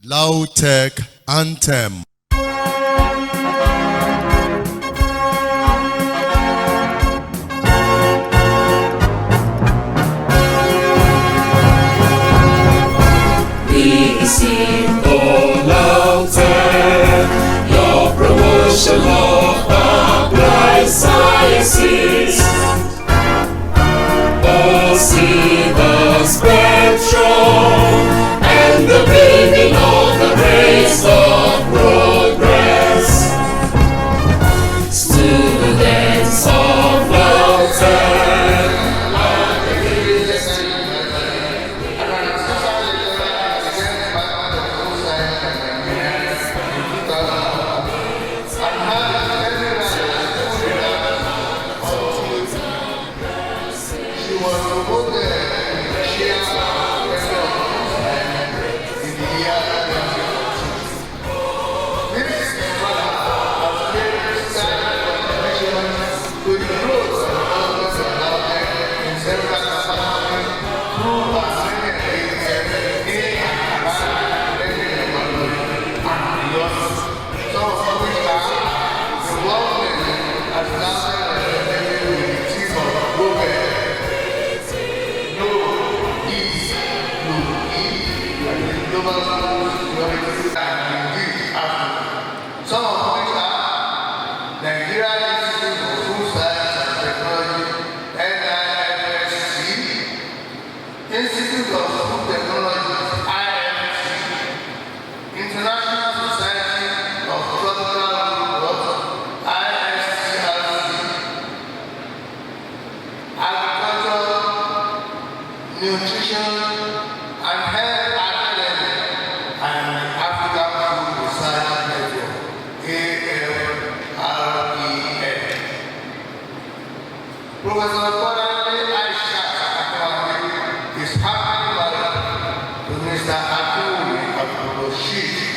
Lautech Anthem. We sing, oh Lautech, your promotion of applied sciences. Oh, see the spectrum and the beaming of the rays of progress. Students of Lautech, some of which are Nigeria Institute of Food Science and Technology, NIFSC, Institute of Food Technology, IFT, International Society of Tropical Food, ISTRC, Agriculture, Nutrition, and Health Academy, and African Food Research Network, AFREN. Professor BOLANLE AISHAT is happily married to Mr.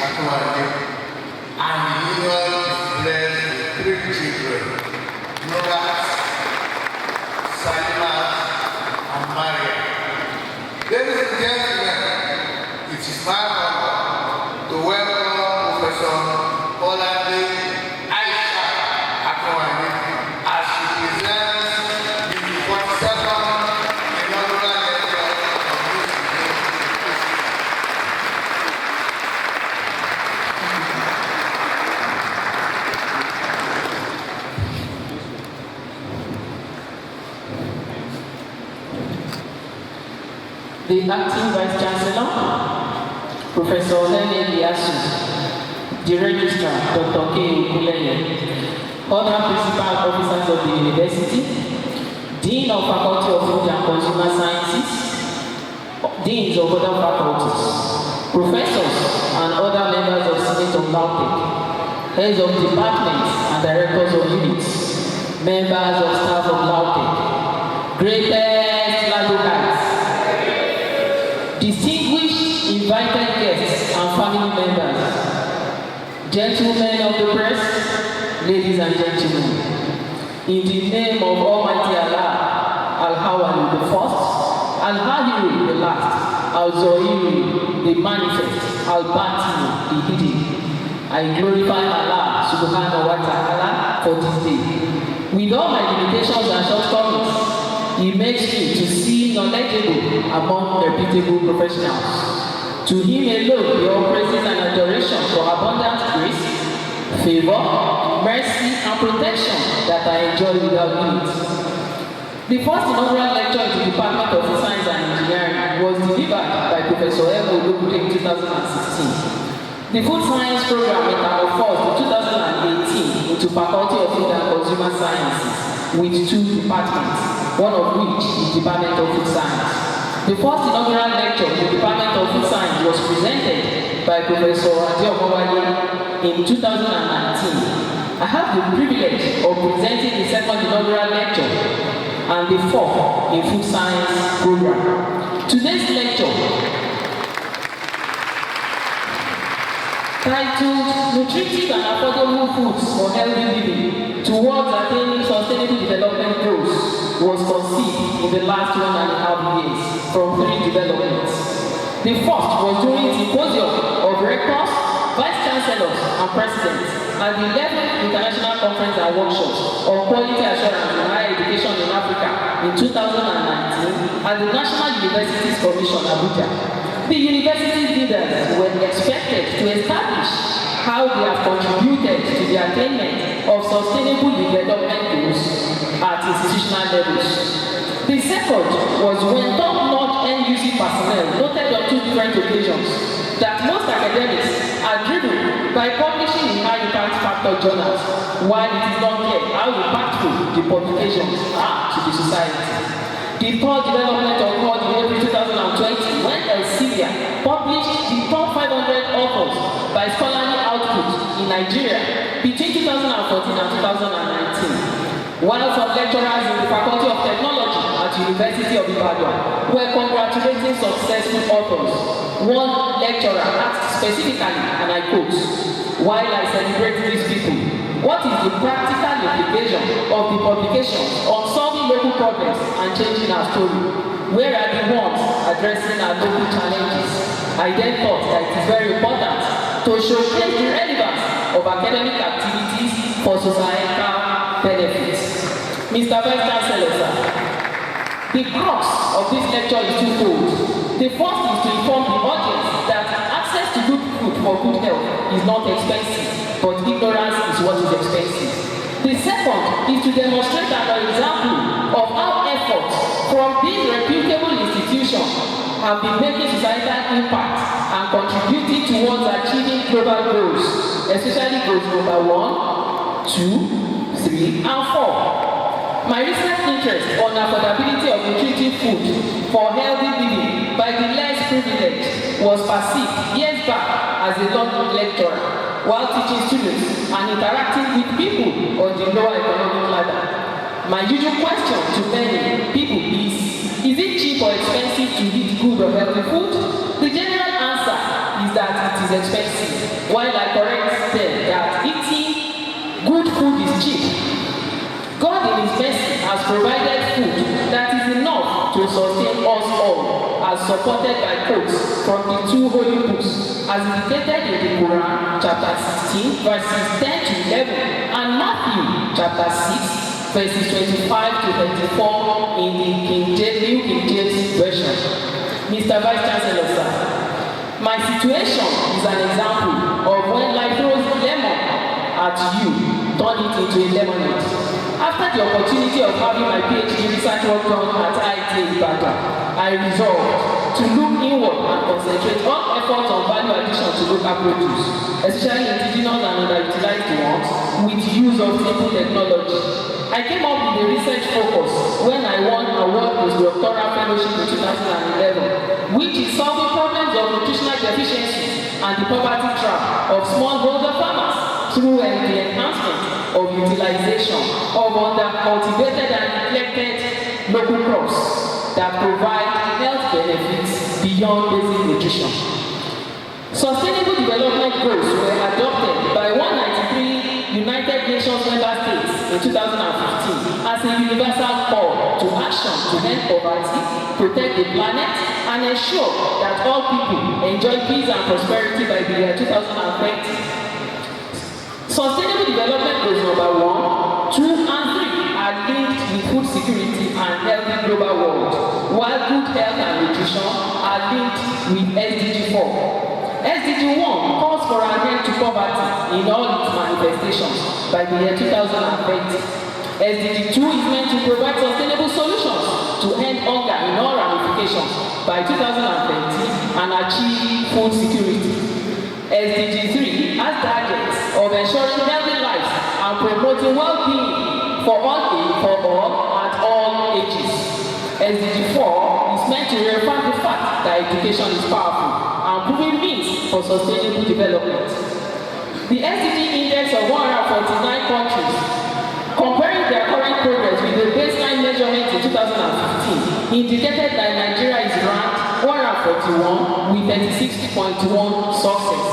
AKINWANDE, and the union is blessed with 3 children, Nora, Salima, and Maria. Ladies and gentlemen, it is my honor to welcome Professor BOLANLE AISHAT as she presents the 42nd inaugural lecture of this university. The Acting Vice Chancellor, Professor the Registrar, Dr. K. Ukuleye, other Principal Officers of the University, Dean of Faculty of Food and Consumer Sciences, Deans of other faculties, Professors and other members of Senate of Lautech, Heads of Departments and Directors of Units, Members of Staff of Lautech, greatest Lautechers, distinguished invited guests and family members, gentlemen of the press, ladies and gentlemen, in the name of Almighty Allah, Al-Hawali the first, Al-Hadiru the last, Al-Zohiri the manifest, Al-Batini the hidden, I glorify Allah subhanahu wa ta'ala for this day. With all my limitations and shortcomings, He makes me to see knowledgeable among reputable professionals. To Him alone be all praises and adoration for abundant grace, favor, mercy, and protection that I enjoy without limit. The first inaugural lecture in the Department of Science and Engineering was delivered by Professor in 2016. The Food Science Program metamorphosed in 2018 into Faculty of Food and Consumer Sciences with 2 departments, one of which is Department of Food Science. The first inaugural lecture in the Department of Food Science was presented by Professor in 2019. I have the privilege of presenting the second inaugural lecture and the 4th in Food Science program. Today's lecture, titled Nutritive and Affordable Foods for Healthy Living Towards Attaining Sustainable Development Goals, was conceived in the last 1.5 years from 3 developments. The first was during Symposium of rectors, vice chancellors, and presidents at the 11th International Conference and Workshops on Quality Assurance in Higher Education in Africa in 2019 at the National Universities Commission, Abuja. The university leaders were expected to establish how they have contributed to the attainment of sustainable development goals at institutional levels. The second was when top-notch NUC personnel noted on 2 different occasions that most academics are driven by publishing in high-impact factor journals, while it is not clear how impactful the publications are to the society. The third development occurred in April 2020 when Elsevier published the top 500 authors by scholarly output in Nigeria between 2014 and 2019. While some lecturers in the Faculty of Technology at the University of Ibadan were congratulating successful authors, one lecturer asked specifically, and I quote, "While I celebrate these people, what is the practical implication of the publications on solving local problems and changing our story? Where are the ones addressing our local challenges?" I then thought that it is very important to showcase the relevance of academic activities for societal benefits. Mr. Vice Chancellor, sir, the crux of this lecture is twofold. The first is to inform the audience that access to good food for good health is not expensive, but ignorance is what is expensive. The second is to demonstrate an example of how efforts from these reputable institutions have been making societal impact and contributing towards achieving global goals, especially goals number 1, 2, 3, and 4. My recent interest on affordability of nutritive food for healthy living by the less privileged was perceived years back as a long lecturer while teaching students and interacting with people on the lower economic ladder. My usual question to many people is it cheap or expensive to eat good or healthy food? The general answer is that it is expensive, while I correct them that eating good food is cheap. God in His mercy has provided food that is enough to sustain us all, as supported by quotes from the 2 holy books, as indicated in the Quran, chapter 16, verses 10 to 11, and Matthew, chapter 6, verses 25 to 34 in the New King James Version. Mr. Vice Chancellor, sir, my situation is an example of when life throws lemon at you, turn it into a lemonade. After the opportunity of having my PhD research work done at IIT Ibadan, I resolved to look inward and concentrate all efforts on value addition to local produce, especially indigenous and underutilized ones, with use of simple technology. I came up with a research focus when I won a World Postdoctoral Fellowship in 2011, which is solving problems of nutritional deficiency and the poverty trap of smallholder farmers through the enhancement of utilization of under-cultivated and neglected local crops that provide health benefits beyond basic nutrition. Sustainable development goals were adopted by 193 United Nations member states in 2015 as a universal call to action to end poverty, protect the planet, and ensure that all people enjoy peace and prosperity by the year 2020. Sustainable development goals number 1, 2, and 3 are linked with food security and healthy global world, while good health and nutrition are linked with SDG 4. SDG 1 calls for an end to poverty in all its manifestations by the year 2020. SDG 2 is meant to provide sustainable solutions to end hunger in all ramifications by 2020 and achieve food security. SDG 3 has targets of ensuring healthy lives and promoting well-being for all at all ages. SDG 4 is meant to reaffirm the fact that education is powerful and proven means for sustainable development. The SDG index of 149 countries, comparing their current progress with the baseline measurement in 2015, indicated that Nigeria is ranked 141 with 36.1 success.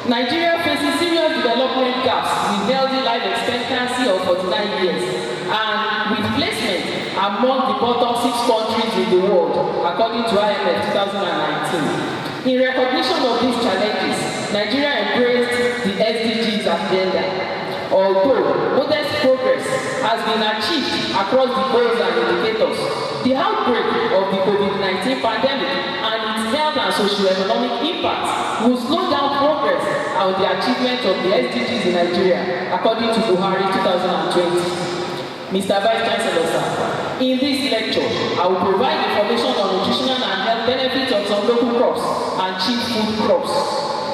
Nigeria faces serious development gaps with healthy life expectancy of 49 years and with placement among the bottom 6 countries in the world, according to IMF 2019. In recognition of these challenges, Nigeria embraced the SDGs agenda. Although modest progress has been achieved across the goals and indicators, the outbreak of the COVID-19 pandemic and its health and socio-economic impacts will slow down progress on the achievement of the SDGs in Nigeria, according to Buhari 2020. Mr. Vice Chancellor, sir, in this lecture, I will provide information on nutritional and health benefits of some local crops and cheap food crops,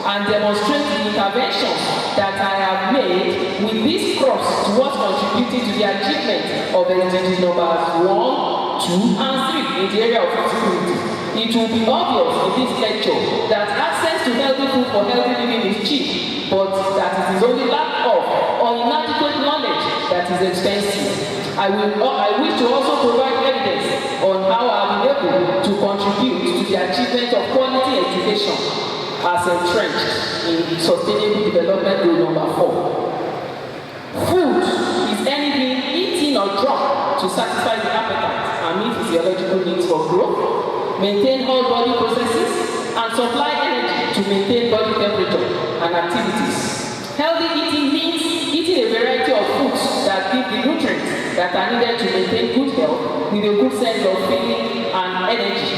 and demonstrate the interventions that I have made with these crops towards contributing to the achievement of SDGs numbers 1, 2, and 3 in the area of food security. It will be obvious in this lecture that access to healthy food for healthy living is cheap, but that it is only lack of or inadequate knowledge that is expensive. I wish to also provide evidence on how I have been able to contribute to the achievement of quality education as entrenched in Sustainable Development Goal number 4. Food is anything eaten or drunk to satisfy the appetite and meet physiological needs for growth, maintain whole body processes, and supply energy to maintain body temperature and activities. Healthy eating means eating a variety of foods that give the nutrients that are needed to maintain good health with a good sense of feeling and energy.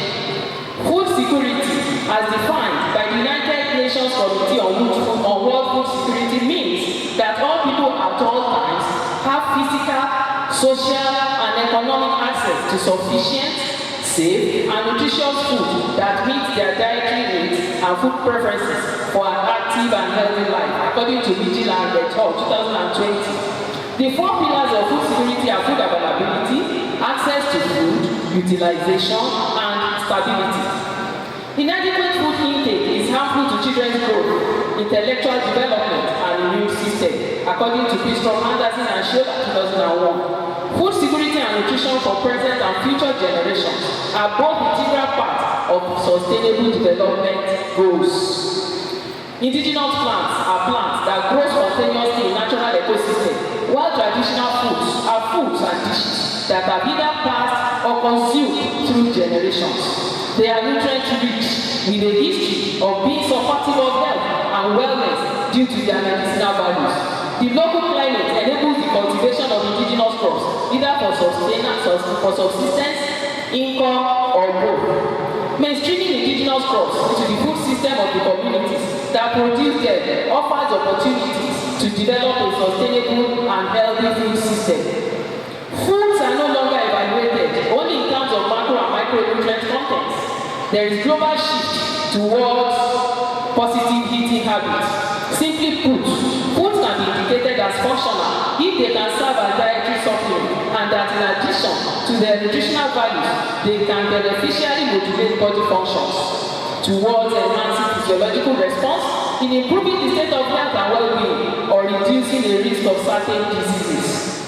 Food security, as defined by the United Nations Committee on World Food Security, means that all people at all times have physical, social, and economic access to sufficient, safe, and nutritious food that meets their dietary needs and food preferences for an active and healthy life, according to Vigil et al. 2020. The 4 pillars of food security are food availability, access to food, utilization, and stability. Inadequate food intake is harmful to children's growth, intellectual development, and immune system, according to Bistrom, Anderson, and Schroeder 2001. Food security and nutrition for present and future generations are both integral parts of sustainable development goals. Indigenous plants are plants that grow spontaneously in natural ecosystems, while traditional foods are foods and dishes that are either passed or consumed through generations. They are nutrient-rich with a history of being supportive of health and wellness due to their medicinal values. The local climate enables the cultivation of indigenous crops, either for subsistence, income, or both. Mainstreaming indigenous crops into the food system of the communities that produce them offers opportunities to develop a sustainable and healthy food system. Foods are no longer evaluated only in terms of macro and micronutrient contents. There is global shift towards positive eating habits. Simply put, foods can be indicated as functional if they can serve as dietary supplement, and that in addition to their nutritional values, they can beneficially motivate body functions towards enhancing physiological response, in improving the state of health and well-being, or reducing the risk of certain diseases.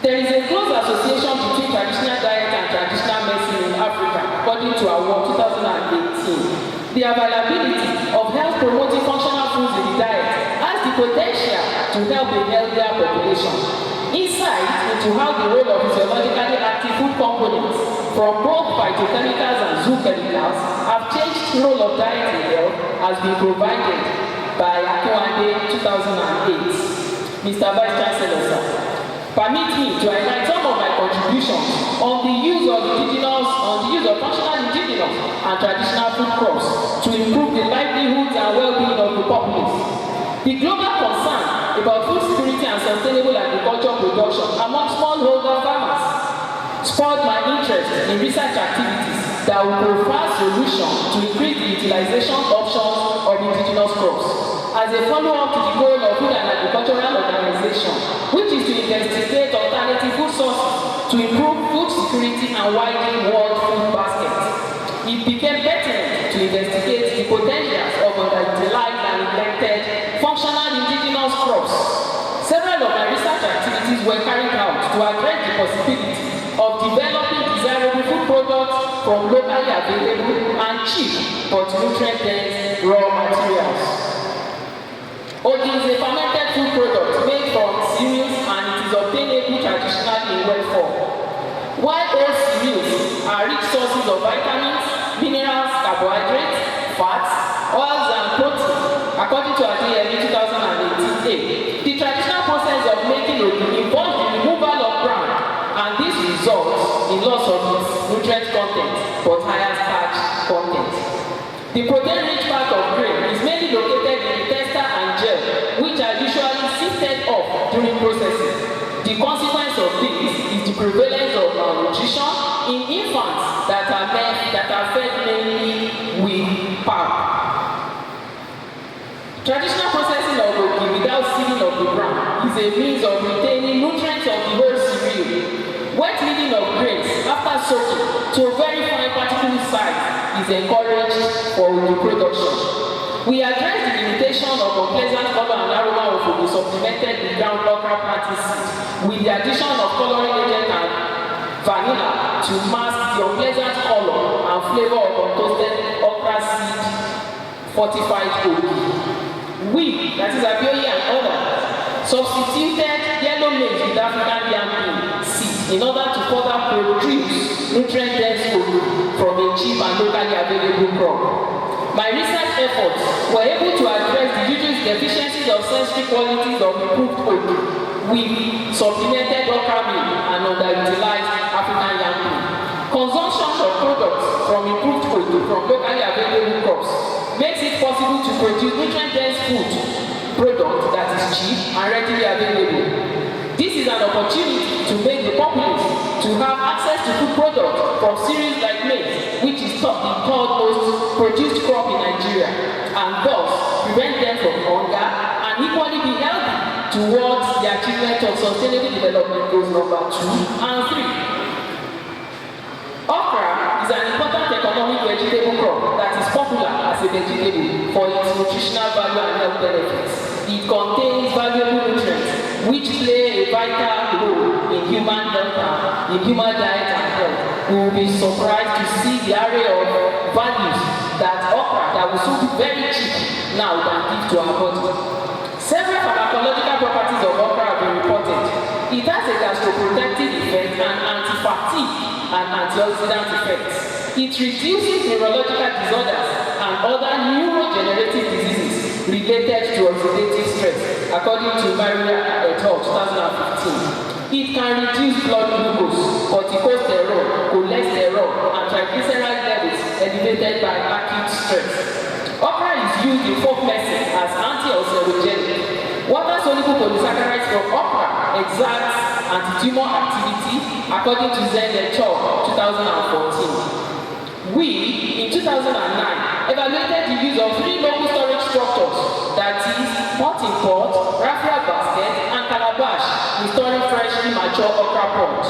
There is a close association between traditional diet and traditional medicine in Africa, according to our work 2018. The availability of health-promoting functional foods in the diet has the potential to help a healthier population. Insight into how the role of physiologically active food components from both phytochemicals and zoochemicals have changed the role of diet in health has been provided by AKINWANDE 2008. Mr. Vice Chancellor, sir, permit me to highlight some of my contributions on the use of functional indigenous and traditional food crops to improve the livelihoods and well-being of the populace. The global concern about food security and sustainable agricultural production among smallholder farmers spurred my interest in research activities that will provide solutions to increase the utilization options of indigenous crops. As a follow-up to the goal of Food and Agricultural Organization, which is to investigate alternative food sources to improve food security and widen world food baskets, it became pertinent to investigate the potentials of underutilized and neglected functional indigenous crops. Several of my research activities were carried out to address the possibility of developing desirable food products from locally available and cheap but nutrient-dense raw materials. Ogi is a fermented food product made from cereals, and it is obtainable traditionally in wet form. While all cereals are rich sources of vitamins, minerals, carbohydrates, fats, oils, and protein, according to logi involves the removal of bran, and this results in loss of its nutrient content but higher starch content. The protein-rich part of grain is mainly located in the testa and gel, which are usually sifted off during processing. The consequence of this is the prevalence of malnutrition in infants that are fed mainly with pap. Traditional processing of ogi without seeding of the bran is a means of retaining nutrients of the whole cereal. Wet kneading of grains after soaking to a very fine particle size is encouraged for ogi production. We address the limitation of unpleasant color and aroma of ogi supplemented with ground okra planting seed with the addition of coloring agent and vanilla to mask the unpleasant color and flavor of untoasted okra seed fortified ogi. We, that is Abioye and others, substituted yellow maize with African yam bean seed in order to further produce nutrient-dense ogi from a cheap and locally available crop. My research efforts were able to address the usual deficiencies of sensory qualities of improved ogi with supplemented okra meal and underutilized African yam bean. Consumption of products from improved ogi from locally available crops makes it possible to produce nutrient-dense food product that is cheap and readily available. This is an opportunity to make the populace to have access to food products from cereals like maize, which is the third most produced crop in Nigeria, and thus prevent them from hunger and equally be healthy towards the achievement of sustainable development goals number 2 and 3. Okra is an important economic vegetable crop that is popular as a vegetable for its nutritional value and health benefits. It contains valuable nutrients which play a vital role in human health and in human diet and health. We will be surprised to see the array of values that okra that will soon be very cheap now can give to our body. Several pharmacological properties of okra have been reported. It has a gastroprotective effect and anti-fatigue and antioxidant effects. It reduces neurological disorders and other neurodegenerative diseases related to oxidative stress, according to Maria et al. 2015. It can reduce blood glucose, corticosterol, cholesterol, and triglyceride levels elevated by acute stress. Okra is used in folk medicine as anti-ulcerogenic. Water-soluble polysaccharides from okra exerts anti-tumor activity, according to Zen et al. 2014. We, in 2009, evaluated the use of 3 local storage structures, that is, pot-in-pot, raffia basket, and calabash in storing freshly mature okra pods.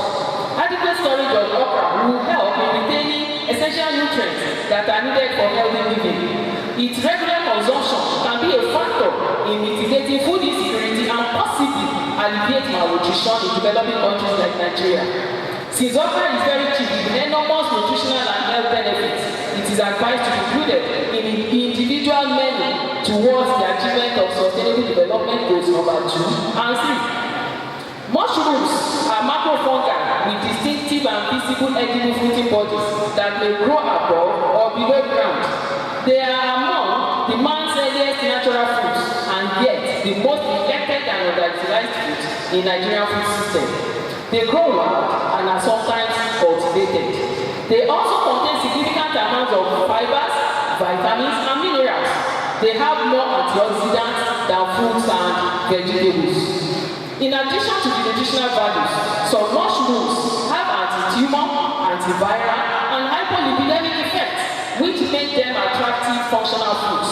Adequate storage of okra will help in retaining essential nutrients that are needed for healthy living. Its regular consumption can be a factor in mitigating food insecurity and possibly alleviate malnutrition in developing countries like Nigeria. Since okra is very cheap with enormous nutritional and health benefits, it is advised to be included in the individual menu towards the achievement of sustainable development goals number 2 and 3. Mushrooms are macrofungi with distinctive and visible edible fruiting bodies that may grow above or below ground. They are among the man's earliest natural foods and yet the most neglected and underutilized foods in Nigerian food system. They grow wild and are sometimes cultivated. They also contain significant amounts of fibers, vitamins, and minerals. They have more antioxidants than fruits and vegetables. In addition to the nutritional values, some mushrooms have anti-tumor, antiviral, and hypolipidemic effects, which make them attractive functional foods.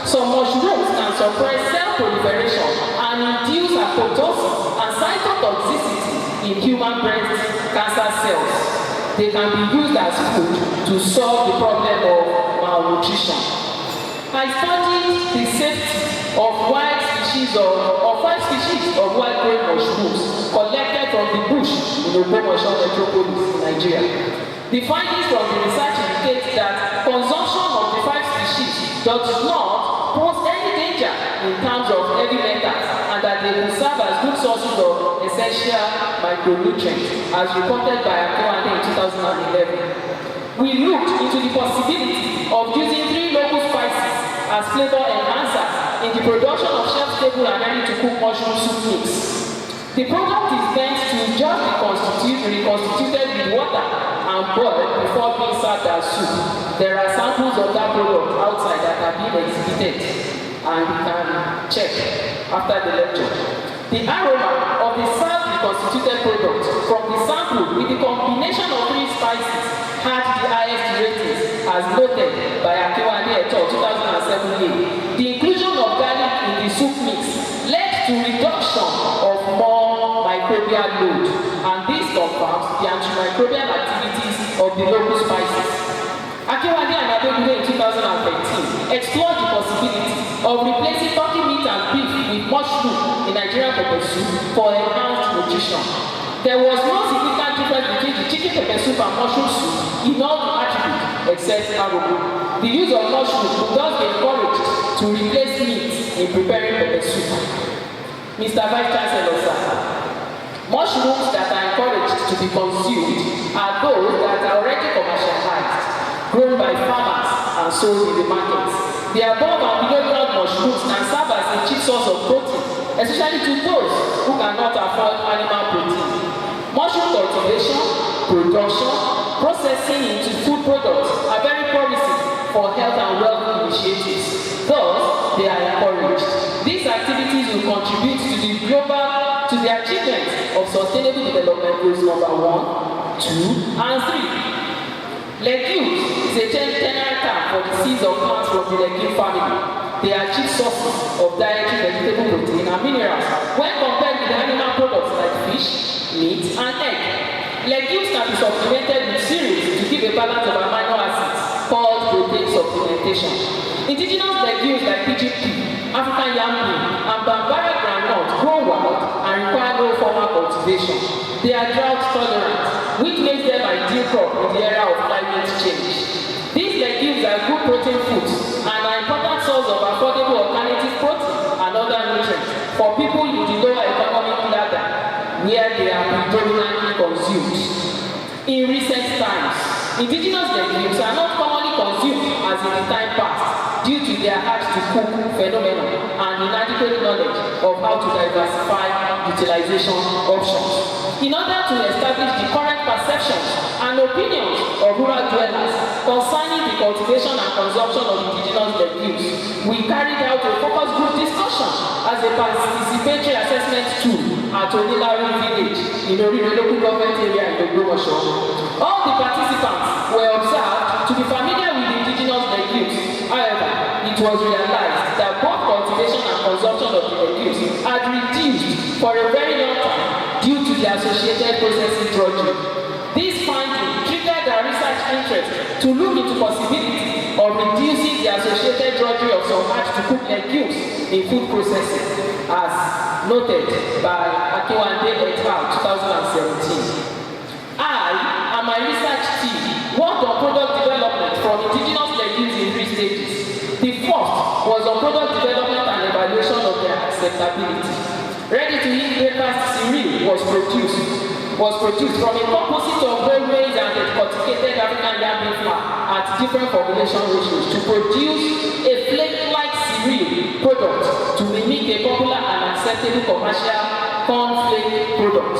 Some mushrooms can suppress cell proliferation and induce apoptosis and cytotoxicity in human breast cancer cells. They can be used as food to solve the problem of malnutrition. I studied the safety of 5 species of wild-growing mushrooms collected from the bush in Ogbomosho metropolis in Nigeria. The findings from the research indicate that consumption of the 5 species does not pose any danger in terms of heavy metals and that they will serve as good sources of essential micronutrients, as reported by AKINWANDE in 2011. We looked into the possibility of using 3 local spices as flavor enhancers in the production of shelf-stable and ready-to-cook mushroom soup mix. The product is meant to just be reconstituted with water and boiled before being served as soup. There are samples of that product outside that are being exhibited, and you can check after the lecture. The aroma of the served reconstituted product from the sample with the combination of 3 spices had the highest ratings, as noted by AKINWANDE et al. 2007. The inclusion of garlic in the soup mix led to reduction of more microbial load, and this confirms the antimicrobial activities of the local spices. AKINWANDE and ADEGUNLE in 2013 explored the possibility of replacing turkey meat and beef with mushroom in Nigerian pepper soup for enhanced nutrition. There was no significant difference between the chicken pepper soup and mushroom soup in all the attributes except aroma. The use of mushroom would thus be encouraged to replace meat in preparing pepper soup. Mr. Vice Chancellor, sir, mushrooms that are encouraged to be consumed are those that are already commercialized, grown by farmers and sold in the markets. The above and below ground mushrooms can serve as a cheap source of protein, especially to those who cannot afford animal protein. Mushroom cultivation, production, processing into food products are very promising for health and wealth initiatives. Thus, they are encouraged. These activities will contribute to the achievement of sustainable development goals number 1, 2, and 3. Legumes is a general term for the seeds of plants from the legume family. They are cheap sources of dietary vegetable protein and minerals when compared with animal products like fish, meat, and egg. Legumes can be supplemented with cereals to give a balance of amino acids called protein supplementation. Indigenous legumes like pigeon pea, African yam bean, and Bambara groundnut grow wild and require no formal cultivation. They are drought tolerant, which makes them ideal crop in the era of climate change. These legumes are good protein foods and are important source of affordable alternative protein and other nutrients for people in the lower economic ladder where they are predominantly consumed. In recent times, indigenous legumes are not commonly consumed as in the time past due to their hard-to-cook phenomenon and inadequate knowledge of how to diversify utilization options. In order to establish the correct perceptions and opinions of rural dwellers concerning the cultivation and consumption of indigenous legumes, we carried out a focus group discussion as a participatory assessment tool at Onilaru village in Orire local government area in Ogbomoso. All the participants were observed to be familiar with indigenous legumes. However, it was realized that both cultivation and consumption of the legumes had reduced for a very long time due to the associated processing drudgery. This finding triggered our research interest to look into possibility of reducing the associated drudgery of some hard-to-cook legumes in food processing, as noted by AKINWANDE et al. 2017. I and my research team worked on product development from indigenous legumes in 3 stages. The first was on product development and evaluation of their acceptability. Ready-to-eat breakfast cereal was produced from a composite of whole maize and decorticated African yam bean flour at different formulation ratios to produce a flake-like cereal product to mimic a popular and acceptable commercial cornflake product.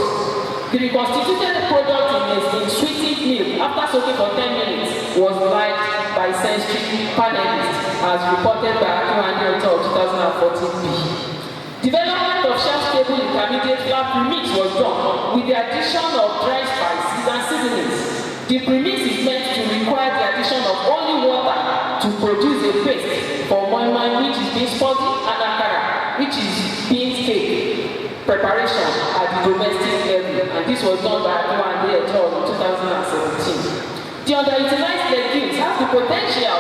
The reconstituted product in sweetened milk after soaking for 10 minutes was liked by sensory panelists as reported by AKINWANDE et al. 2014b. Development of shelf-stable intermediate flour premix was done with the addition of dry spices and seasonings. The premix is meant to require the addition of only water to produce a paste for moi moi, which is bean spotty, and akara, which is bean cake preparation at the domestic level, and this was done by AKINWANDE et al. in 2017. The underutilized legumes have the potential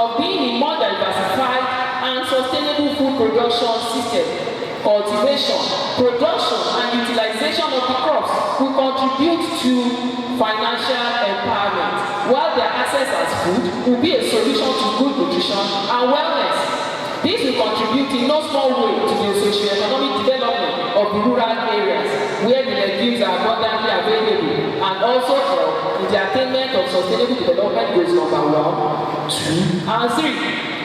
of being a more diversified and sustainable food production system. Cultivation, production, and utilization of the crops will contribute to financial empowerment, while their access as food will be a solution to good nutrition and wellness. This will contribute in no small way to the socio-economic development of the rural areas where the legumes are abundantly available, and also help in the attainment of sustainable development goals number 1, 2, and 3.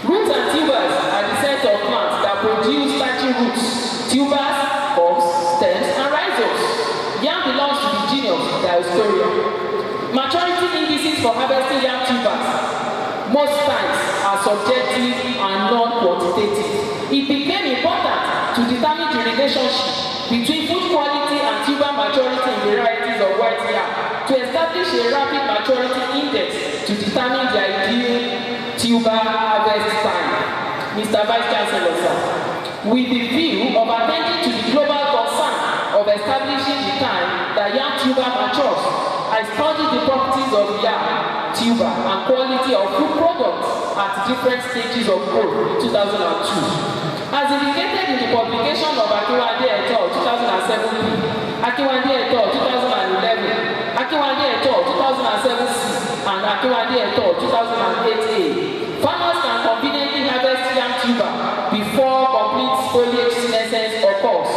Roots and tubers are the set of plants that produce starchy roots. Tubers, bulbs, stems, for harvesting yam tubers most times are subjective and non-quantitative. It became important to determine the relationship between food quality and tuber maturity in varieties of white yam to establish a rapid maturity index to determine the ideal tuber harvest time. Mr. Vice Chancellor, sir, with the view of attending to the global concern of establishing the time that yam tuber matures, I studied the properties of yam tuber and quality of food products at different stages of growth in 2002. As indicated in the publication of Akinwande et al. 2007, Akinwande et al. 2011, Akinwande et al. 2007C, and Akinwande et al. 2008A, farmers can conveniently harvest yam tuber before complete foliage senescence occurs.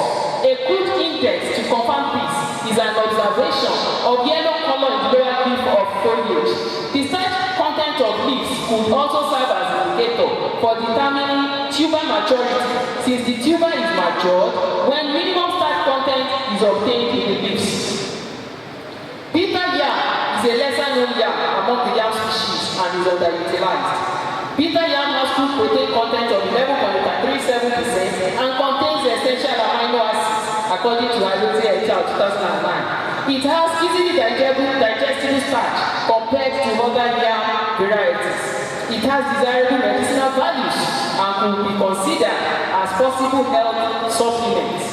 A crude index to confirm this is an observation of yellow color in the lower leaf of foliage. The starch content of leaves could also serve as an indicator for determining tuber maturity, since the tuber is matured when minimum starch content is obtained in the leaves. Bitter yam is a lesser known yam among the yam species and is underutilized. Bitter yam has food protein content of 11.37% and contains essential amino acids according to Lautech et al. 2009. It has easily digestible starch compared to other yam varieties. It has desirable medicinal values and could be considered as possible health supplements.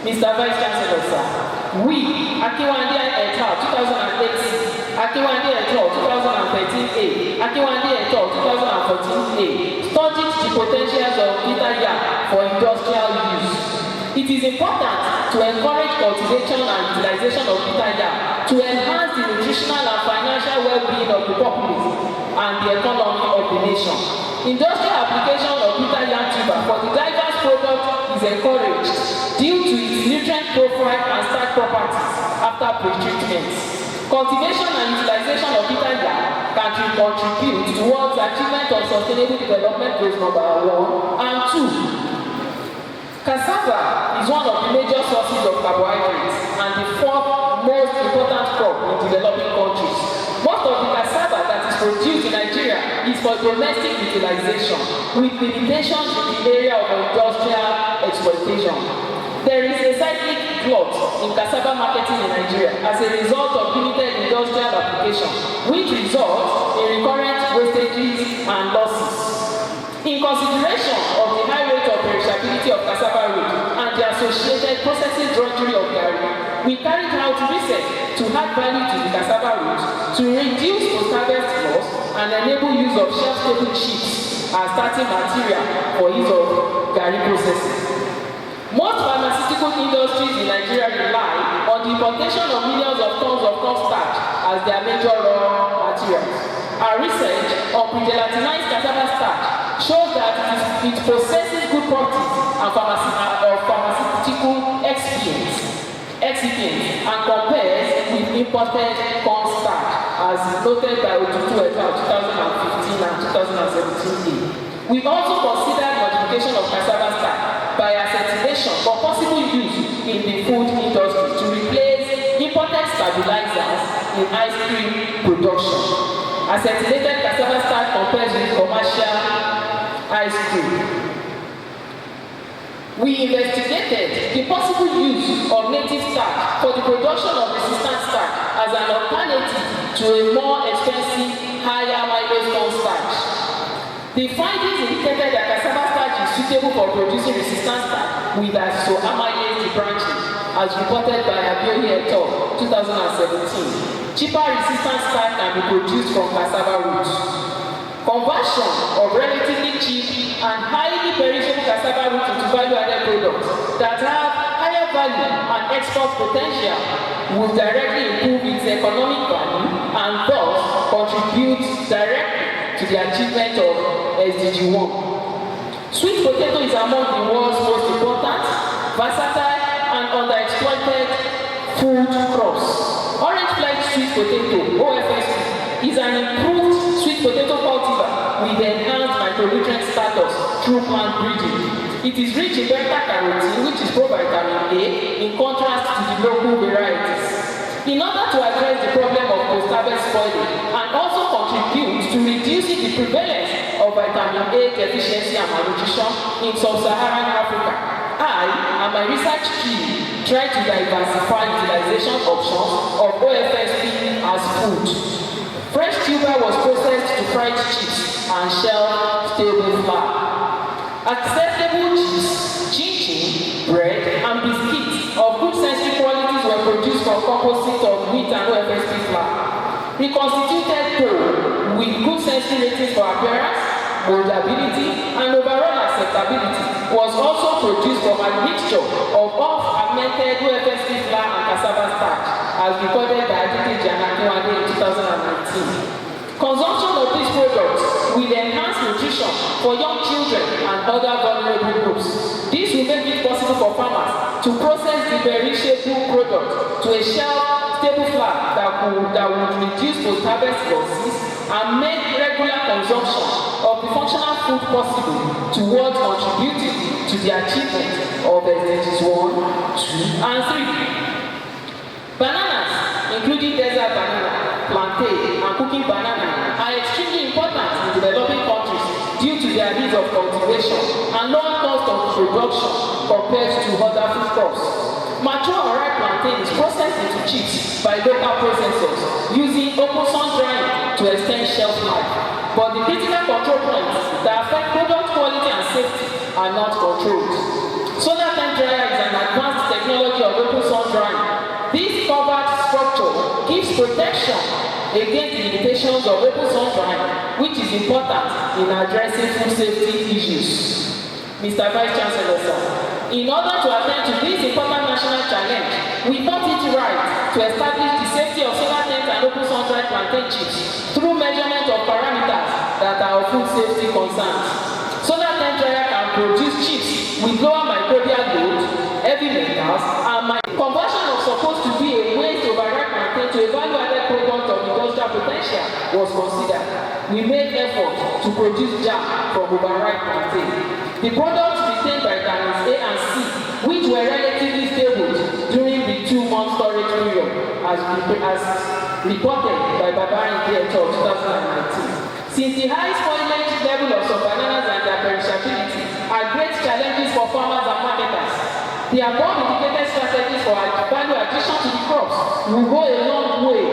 Mr. Vice Chancellor, sir, we, Akinwande et al. 2008, Akinwande et al. 2013A, Akinwande et al. 2014A, studied the potentials of bitter yam for industrial use. It is important to encourage cultivation and utilization of bitter yam to enhance the nutritional and financial well-being of the populace and the economy of the nation. Industrial application of bitter yam tuber for the diverse product is encouraged due to its nutrient profile and starch properties after pre-treatment. Cultivation and utilization of bitter yam can contribute towards achievement of sustainable development goals number 1 and 2. Cassava is one of the major sources of carbohydrates and the fourth most important crop in developing countries. Most of the cassava that is produced in Nigeria is for domestic utilization, with limitations in the area of industrial exploitation. There is a cyclic glut in cassava marketing in Nigeria as a result of limited industrial application, which results in recurrent wastages and losses. In consideration of the high rate of perishability of cassava root and the associated processing drudgery of garri, we carried out research to add value to the cassava root to reduce post-harvest loss and enable use of shelf-stable chips as starting material for use of garri processing. Most pharmaceutical industries in Nigeria rely on the importation of millions of tons of corn starch as their major raw materials. Our research on pre-gelatinized cassava starch shows that it possesses good properties and pharmaceutical excipients and compares with imported corn starch as noted by Otutu et al. 2015 and 2017. We also considered modification of cassava starch by acetylation for possible use in the food industry to replace imported stabilizers in ice cream production. Acetylated cassava starch compares with commercial ice cream. We investigated the possible use of native starch for the production of resistant starch as an alternative to a more expensive, higher mileage corn starch. The findings indicated that cassava starch is suitable for producing resistant starch with isoamylase branching, as reported by Abiohi et al. 2017. Cheaper resistant starch can be produced from cassava roots. Conversion of relatively cheap and highly perishable cassava roots into value-added products that have higher value and export potential will directly improve its economic value and thus contribute directly to the achievement of SDG 1. Sweet potato is among the world's most important, versatile, and underexploited food crops. Orange flight sweet potato, OFSP, is an improved sweet potato cultivar with enhanced micronutrient status through plant breeding. It is rich in beta-carotene, which is pro-vitamin A, in contrast to the local varieties. In order to address the problem of post-harvest spoiling and also contribute to reducing the prevalence of vitamin A deficiency and malnutrition in sub-Saharan Africa. I and my research team try to diversify utilization options of OFSP as food. Fresh tuber was processed to fried chips and shelf-stable flour. Acceptable cheese, chin-chin, bread, and biscuits of good sensory qualities were produced from composite of wheat and OFSP flour. Reconstituted dough with good sensory ratings for appearance, moldability, and overall acceptability was also produced from a mixture of off-fermented OFSP flour and cassava starch, as recorded by AKINWANDE in 2019. Consumption of these products will enhance nutrition for young children and other vulnerable groups. This will make it possible for farmers to process the perishable product to a shelf-stable flour that would reduce post-harvest losses and make regular consumption of the functional food possible towards contributing to the achievement of SDGs 1, 2, and 3. Bananas, including desert banana, plantain, and cooking banana, are extremely important in developing countries due to their ease of cultivation and lower cost of production compared to other food crops. Mature or ripe plantain is processed into chips by local processors using open sun drying to extend shelf life. But the critical control points that affect product quality and safety are not controlled. Solar temp dryer is an advanced technology of open sun drying. This covered structure gives protection against the limitations of open sun drying, which is important in addressing food safety issues. Mr. Vice Chancellor, sir, in order to attend to this important national challenge, we thought it right to establish the safety of solar tent and open sun dry plantain chips through measurement of parameters that are of food safety concerns. Solar tent dryer can produce chips with lower microbial load, heavy metals, and conversion of supposed to be a waste of ripe plantain to a value-added product of industrial potential was considered. We made effort to produce jam from overripe plantain. The products retained vitamins A and C, which were relatively stable during the 2-month storage period, as reported by Babari et al. 2019. Since the high spoilage level of some bananas and their perishability are great challenges for farmers and marketers, the above indicated strategies for value addition to the crops will go a long way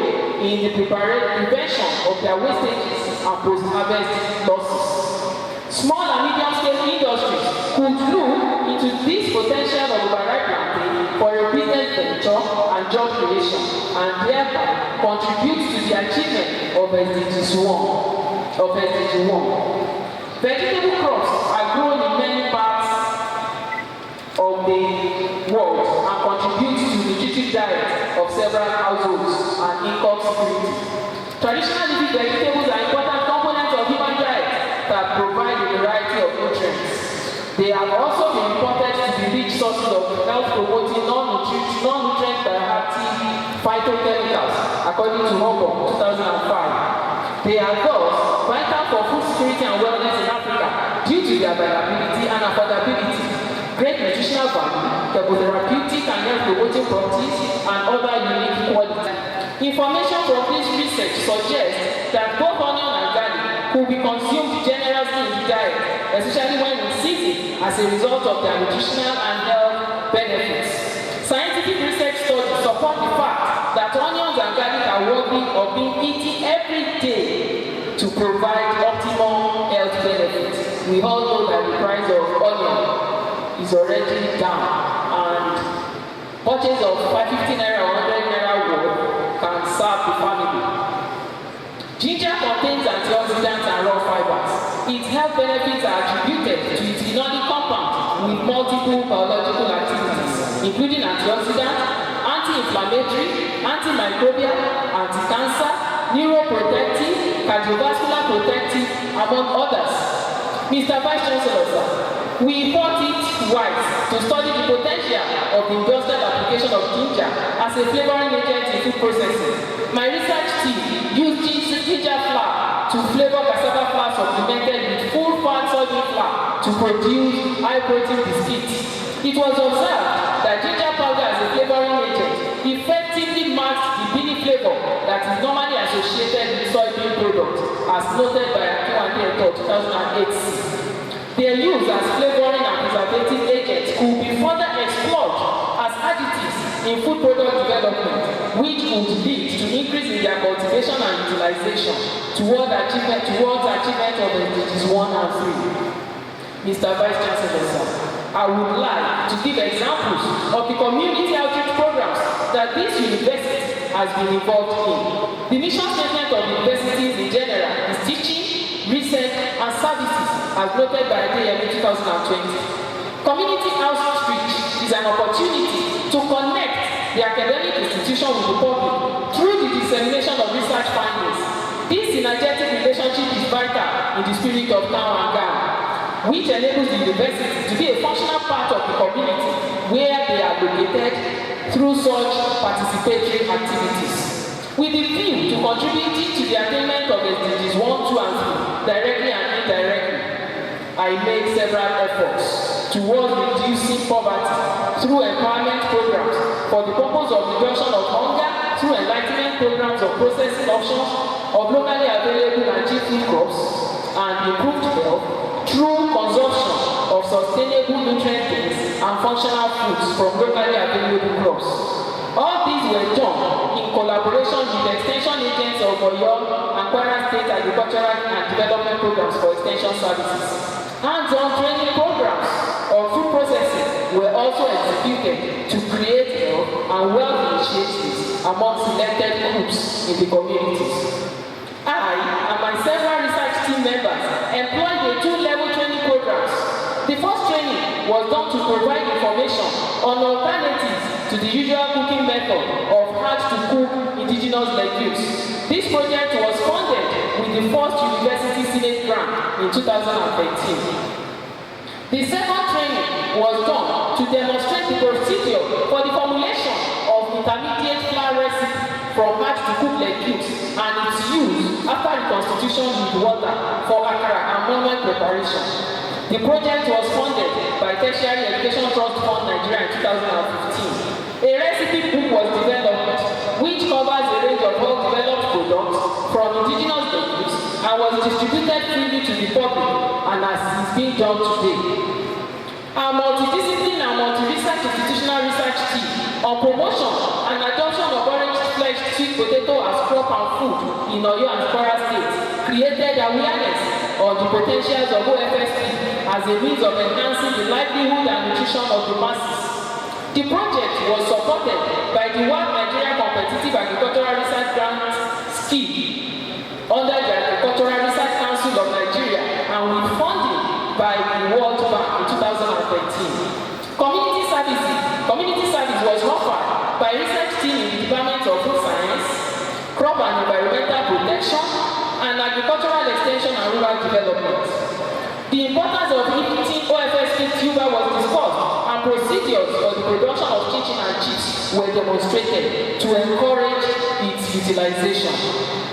in the prevention of their wastages and post-harvest losses. Small and medium-scale industries could look into this potential of overripe plantain for a business venture and job creation, and thereby contribute to the achievement of SDGs 1. Vegetable crops are grown in many parts of the world and contribute to the nutritive diet of several households and income security. Traditional leafy vegetables are important components of human diet that provide a variety of nutrients. They have also been reported to be rich sources of health-promoting non-nutrient bioactive phytochemicals, according to Humboldt 2005. They are thus vital for food security and wellness in Africa due to their availability and affordability, great nutritional value, chemotherapeutic and health-promoting properties, and other unique qualities. Information from this research suggests that both onion and garlic could be consumed generously in the diet, especially when in season, as a result of their nutritional and health benefits. Scientific research studies support the fact that onions and garlic are worthy of being eaten every day to provide optimal health benefits. We all know that the price of onion is already down, and purchase of 550 naira or 100 naira worth can serve the family. Ginger contains antioxidants and raw fibers. Its health benefits are attributed to its phenolic compound with multiple biological activities, including antioxidant, anti-inflammatory, antimicrobial, anti-cancer, neuroprotective, cardiovascular protective, among others. Mr. Vice Chancellor, sir, we thought it wise to study the potential of the industrial application of ginger as a flavoring agent in food processing. My research team used ginger flour to flavor cassava flour supplemented with full-fat soybean flour to produce high-protein biscuits. It was observed that ginger powder as a flavoring agent effectively mistakenly marked the beanie flavor that is normally associated with soybean products, as noted by AKINWANDE 2008. Their use as flavoring and preservative agents could be further explored as additives in food product development, which would lead to increase in their cultivation and utilization towards achievement of SDGs 1 and 3. Mr. Vice Chancellor, sir, I would like to give examples of the community outreach programs that this university has been involved in. The mission statement of universities in general is teaching, research, and services as noted by AISHAT 2020. Community outreach is an opportunity to connect the academic institution with the public through the dissemination of research findings. This synergetic relationship is vital in the spirit of town and gown, which enables the university to be a functional part of the community where they are located through such participatory activities. With the view to contributing to the attainment of SDGs 1, 2, and 3, directly and indirectly, I made several efforts towards reducing poverty through empowerment programs for the purpose of reduction of hunger through enlightenment programs of processing options of locally available and cheap food crops and improved health through consumption of sustainable nutrient-dense and functional foods from locally available crops. All these were done in collaboration with the extension agents of Oyo and Kwara State Agricultural and Development Programs for Extension Services. Hands-on training programs of food processing were also executed to create health and wealth initiatives among selected groups in the communities. I and my several research team members employed the 2-level training programs. The first training was done to provide information on alternatives to the usual cooking method of hard-to-cook indigenous legumes. This project was funded with the first University Senate grant in 2013. The second training was done to demonstrate the procedure for the formulation of intermediate flour recipe from hard-to-cook legumes and its use after reconstitution with water for akara and moimoi preparation. The project was funded by Tertiary Education Trust Fund Nigeria in 2015. A recipe book was developed which covers a range of well-developed products from indigenous legumes and was distributed freely to the public, and as is being done today. Our multidiscipline and multi-research institutional research team on promotion and adoption of orange-fleshed sweet potato as crop and food in Oyo and Kwara State created awareness on the potentials of OFSP as a means of enhancing the livelihood and nutrition of the masses. The project was supported by the World Nigeria Competitive Agricultural Research Grant Scheme under the Agricultural Research Council of Nigeria and with funding by the World Bank in 2013. Community service was offered by research team in the Department of Food Science, Crop and Environmental Protection, and Agricultural Extension and Rural Development. The importance of eating OFSP tuber was discussed, and procedures for the production of chinchin and chips were demonstrated to encourage its utilization.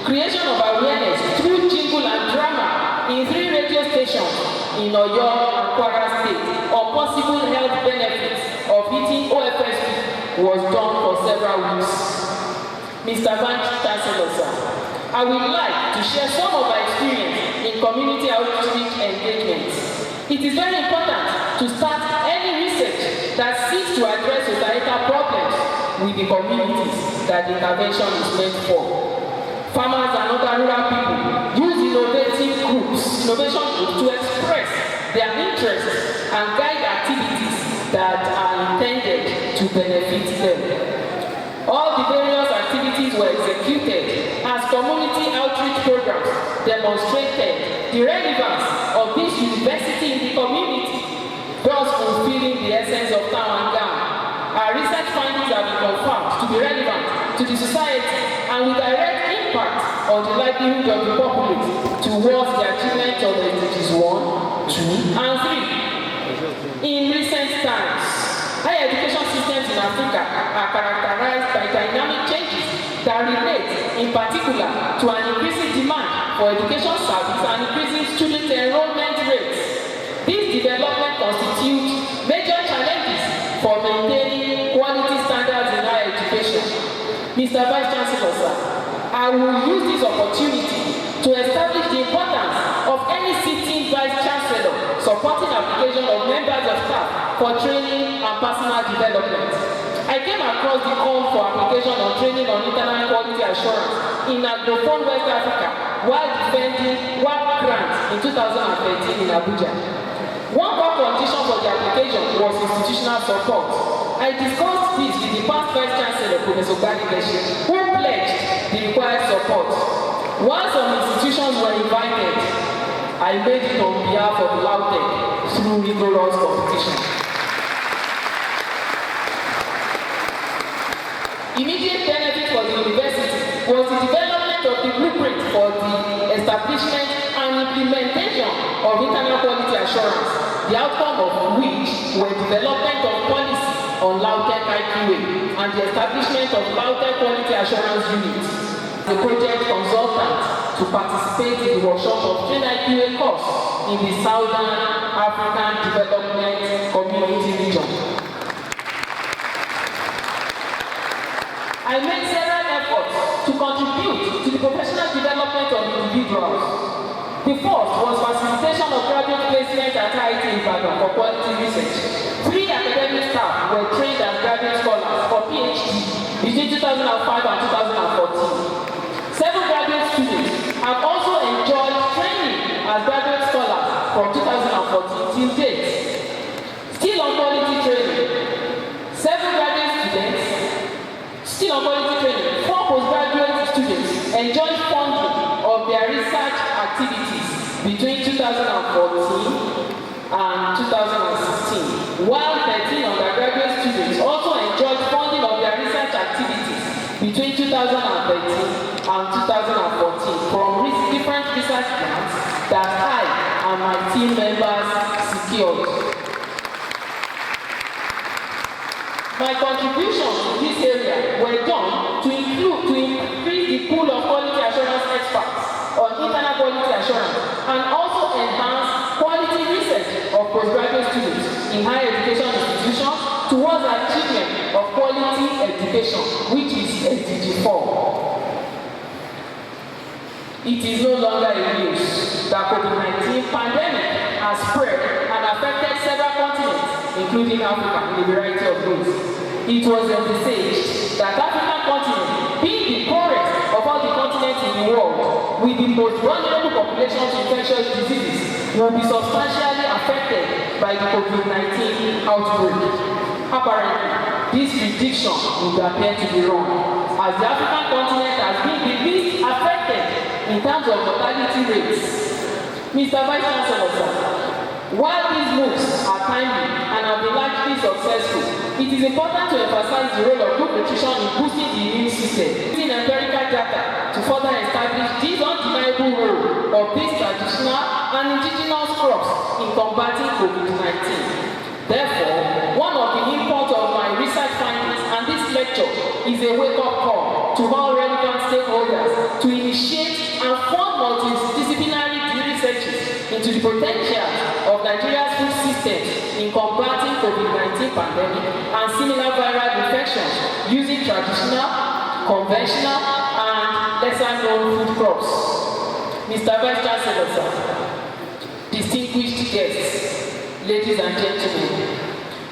Creation of awareness through jingle and drama in 3 radio stations in Oyo and Kwara State on possible health benefits of eating OFSP was done for several weeks. Mr. Vice Chancellor, sir, I would like to share some of our experience in community outreach engagements. It is very important to start any research that seeks to address societal problems with the communities that the intervention is meant for. Farmers and other rural people use innovation groups to express their interests and guide activities that are intended to benefit them. All the various activities were executed as community outreach programs demonstrated the relevance of this university in the community, thus fulfilling the essence of town and gown. Our research findings have been confirmed to be relevant to the society and with direct impact on the livelihood of the populace towards the achievement of SDGs 1, 2, and 3. In recent times, higher education systems in Africa are characterized by dynamic changes that relate in particular to an increasing demand for education service and increasing student enrollment rates. These developments constitute major challenges for maintaining quality standards in higher education. I will use this opportunity to establish the importance of any sitting Vice Chancellor supporting application of members of staff for training and personal development. I came across the call for application on training on internal quality assurance in AGROPHONE West Africa while defending WAP grant in 2013 in Abuja. One core condition for the application was institutional support. I discussed this with the past Vice Chancellor, Professor Gbadegbeshi, who pledged the required support. While some institutions were invited, I made it on behalf of Lautech through rigorous competition. Immediate benefit for the university was the development of the blueprint for the establishment and implementation of internal quality assurance, the outcome of which were development of policy on Lautech IQA and the establishment of Lautech Quality Assurance Unit. The project consultant to participate in the workshop of Train IQA course in the Southern African Development Community region. I made several efforts to contribute to the professional development of individuals. The first was facilitation of graduate placement at IIT Ibadan for quality research. 3 academic staff were trained as graduate scholars for PhD between 2005 and 2014. 7 graduate students have also enjoyed training as graduate scholars from 2014 till date. Still on quality training, 7 graduate students, still on quality training, 4 postgraduate students enjoyed funding of their research activities between 2014 and 2016, while 13 undergraduate students also enjoyed funding of their research activities between 2013 and 2014 from different research grants that I and my team members secured. My contributions in this area were done to increase the pool of quality assurance experts on internal quality assurance and also enhance quality research of postgraduate students in higher education institutions towards achievement of quality education, which is SDG 4. It is no longer in use that COVID-19 pandemic has spread and affected several continents, including Africa, in a variety of ways. It was envisaged that African continent, being the poorest of all the continents in the world, with the most vulnerable population to infectious diseases, will be substantially affected by the COVID-19 outbreak. Apparently, this prediction would appear to be wrong, as the African continent has been the least affected in terms of mortality rates. Mr. Vice Chancellor, sir, while these moves are timely and have been largely successful, it is important to emphasize the role of good nutrition in boosting the immune system, using empirical data to further establish the undeniable role of these traditional and indigenous crops in combating COVID-19. Therefore, one of the import of my research findings and this lecture is a wake-up call to all relevant stakeholders to initiate and fund multidisciplinary researches into the potential of Nigeria's food systems in combating COVID-19 pandemic and similar viral infections using traditional, conventional, and lesser-known food crops. Mr. Vice Chancellor, sir, distinguished guests, ladies and gentlemen,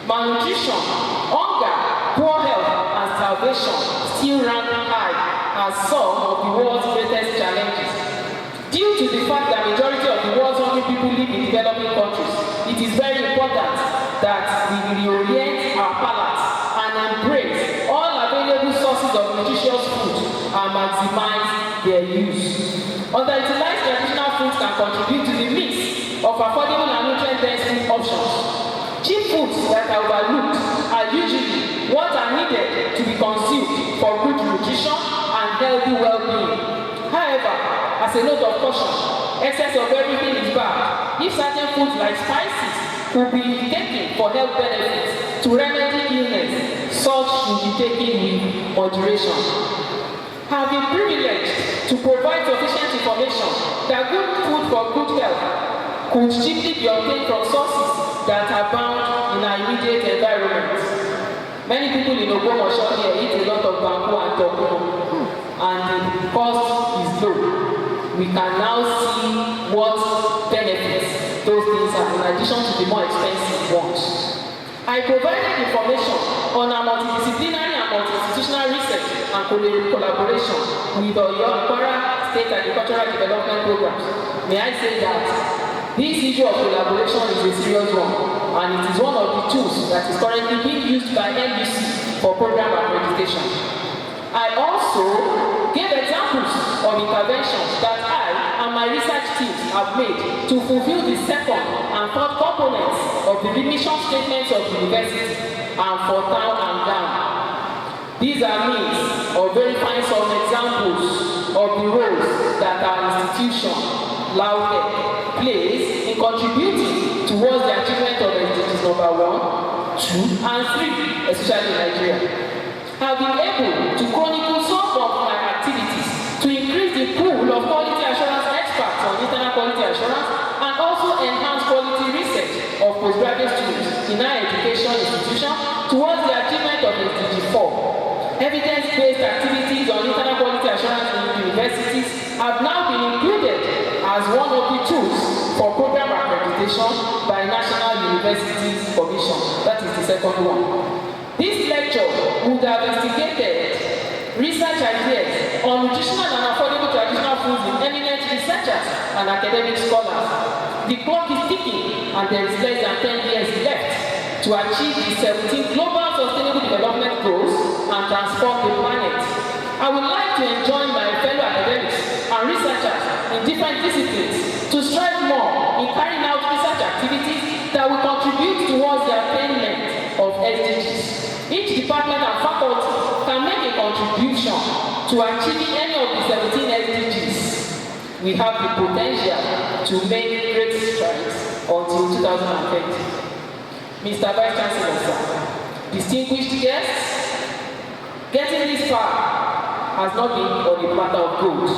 malnutrition, hunger, poor health, and starvation still rank high as some of the world's greatest challenges. Due to the fact that majority of the world's hungry people live in developing countries, it is very important that we reorient our palates and embrace all available sources of nutritious food and maximize their use. Underutilized traditional foods can contribute to the mix of affordable and nutrient-dense food options. Cheap foods that are overlooked are usually what are needed to be consumed for good nutrition and healthy well-being. However, as a note of caution, excess of everything is bad. If certain foods like spices could be taken for health benefits to remedy illness, such should be taken with moderation. I have been privileged to provide sufficient information that good food for good health could cheaply be obtained from sources that are found in our immediate environment. Many people in Ogbomoso here eat a lot of bamboo and tokuno. and the cost is low, we can now see what benefits those things are in addition to the more expensive ones. I provided information on our multidisciplinary and multi-institutional research and collaboration with your Kwara State Agricultural Development Programs. May I say that this issue of collaboration is a serious one, and it is one of the tools that is currently being used by NUC for program accreditation. I also gave examples of interventions that I and my research teams have made to fulfill the second and third components of the mission statements of the university and for town and gown. These are means of verifying some examples of the roles that our institution, Lautech, plays in contributing towards the achievement of SDGs number 1, 2, and 3, especially in Nigeria. I've been able to chronicle some of my activities to increase the pool of quality assurance experts on internal quality assurance and also enhance quality research of postgraduate students in our education institution towards the achievement of SDG 4. Evidence-based activities on internal quality assurance in universities have now been included as one of the tools for program accreditation by National Universities Commission. That is the second one. This lecture would have investigated research ideas on nutritional and affordable traditional foods in eminent researchers and academic scholars. The clock is ticking and there is less than 10 years left to achieve the 17 Global Sustainable Development Goals and transform the planet. I would like to join my fellow academics and researchers in different disciplines to strive more in carrying out research activities that will contribute towards the attainment of SDGs. Each department and faculty can make a contribution to achieving any of the 17 SDGs. We have the potential to make great strides until 2020. Mr. Vice Chancellor, sir, distinguished guests, getting this far has not been on a platter of gold,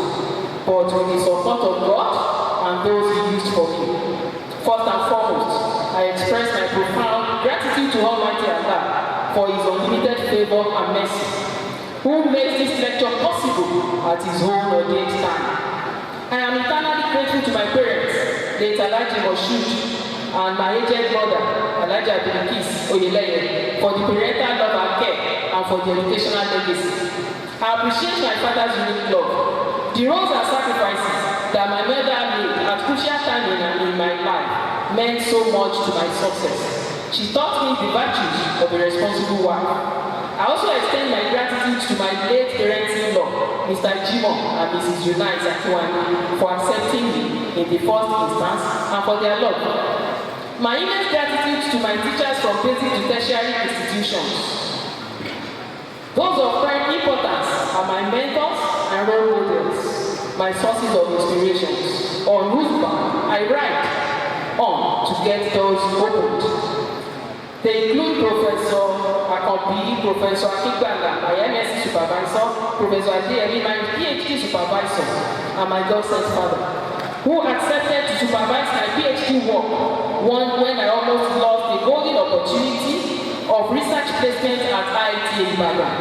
but with the support of God and those He used for me. First and foremost, I express my profound gratitude to Almighty Allah for His unlimited favor and mercy, who makes this lecture possible at His own ordained time. I am eternally grateful to my parents, late Alhaji Moshood, and my aged mother, Alhaji Abilikis Oyeleye, for the parental love and care and for the educational legacy. I appreciate my father's unique love. The roles and sacrifices that my mother made at crucial time in my life meant so much to my success. She taught me the virtues of a responsible wife. I also extend my gratitude to my late parents-in-law, Mr. Jimon and Mrs. AKINWANDE, for accepting me in the first instance and for their love. My immense gratitude to my teachers from basic to tertiary institutions. Those of prime importance are my mentors and role models, my sources of inspirations, on whose back I ride on to get doors opened. They include Professor Akombi, Professor Akinwande, my MSc supervisor, Professor Adeyemi, my PhD supervisor, and my doctor's father, who accepted to supervise my PhD work when I almost lost the golden opportunity of research placement at IITA Ibadan.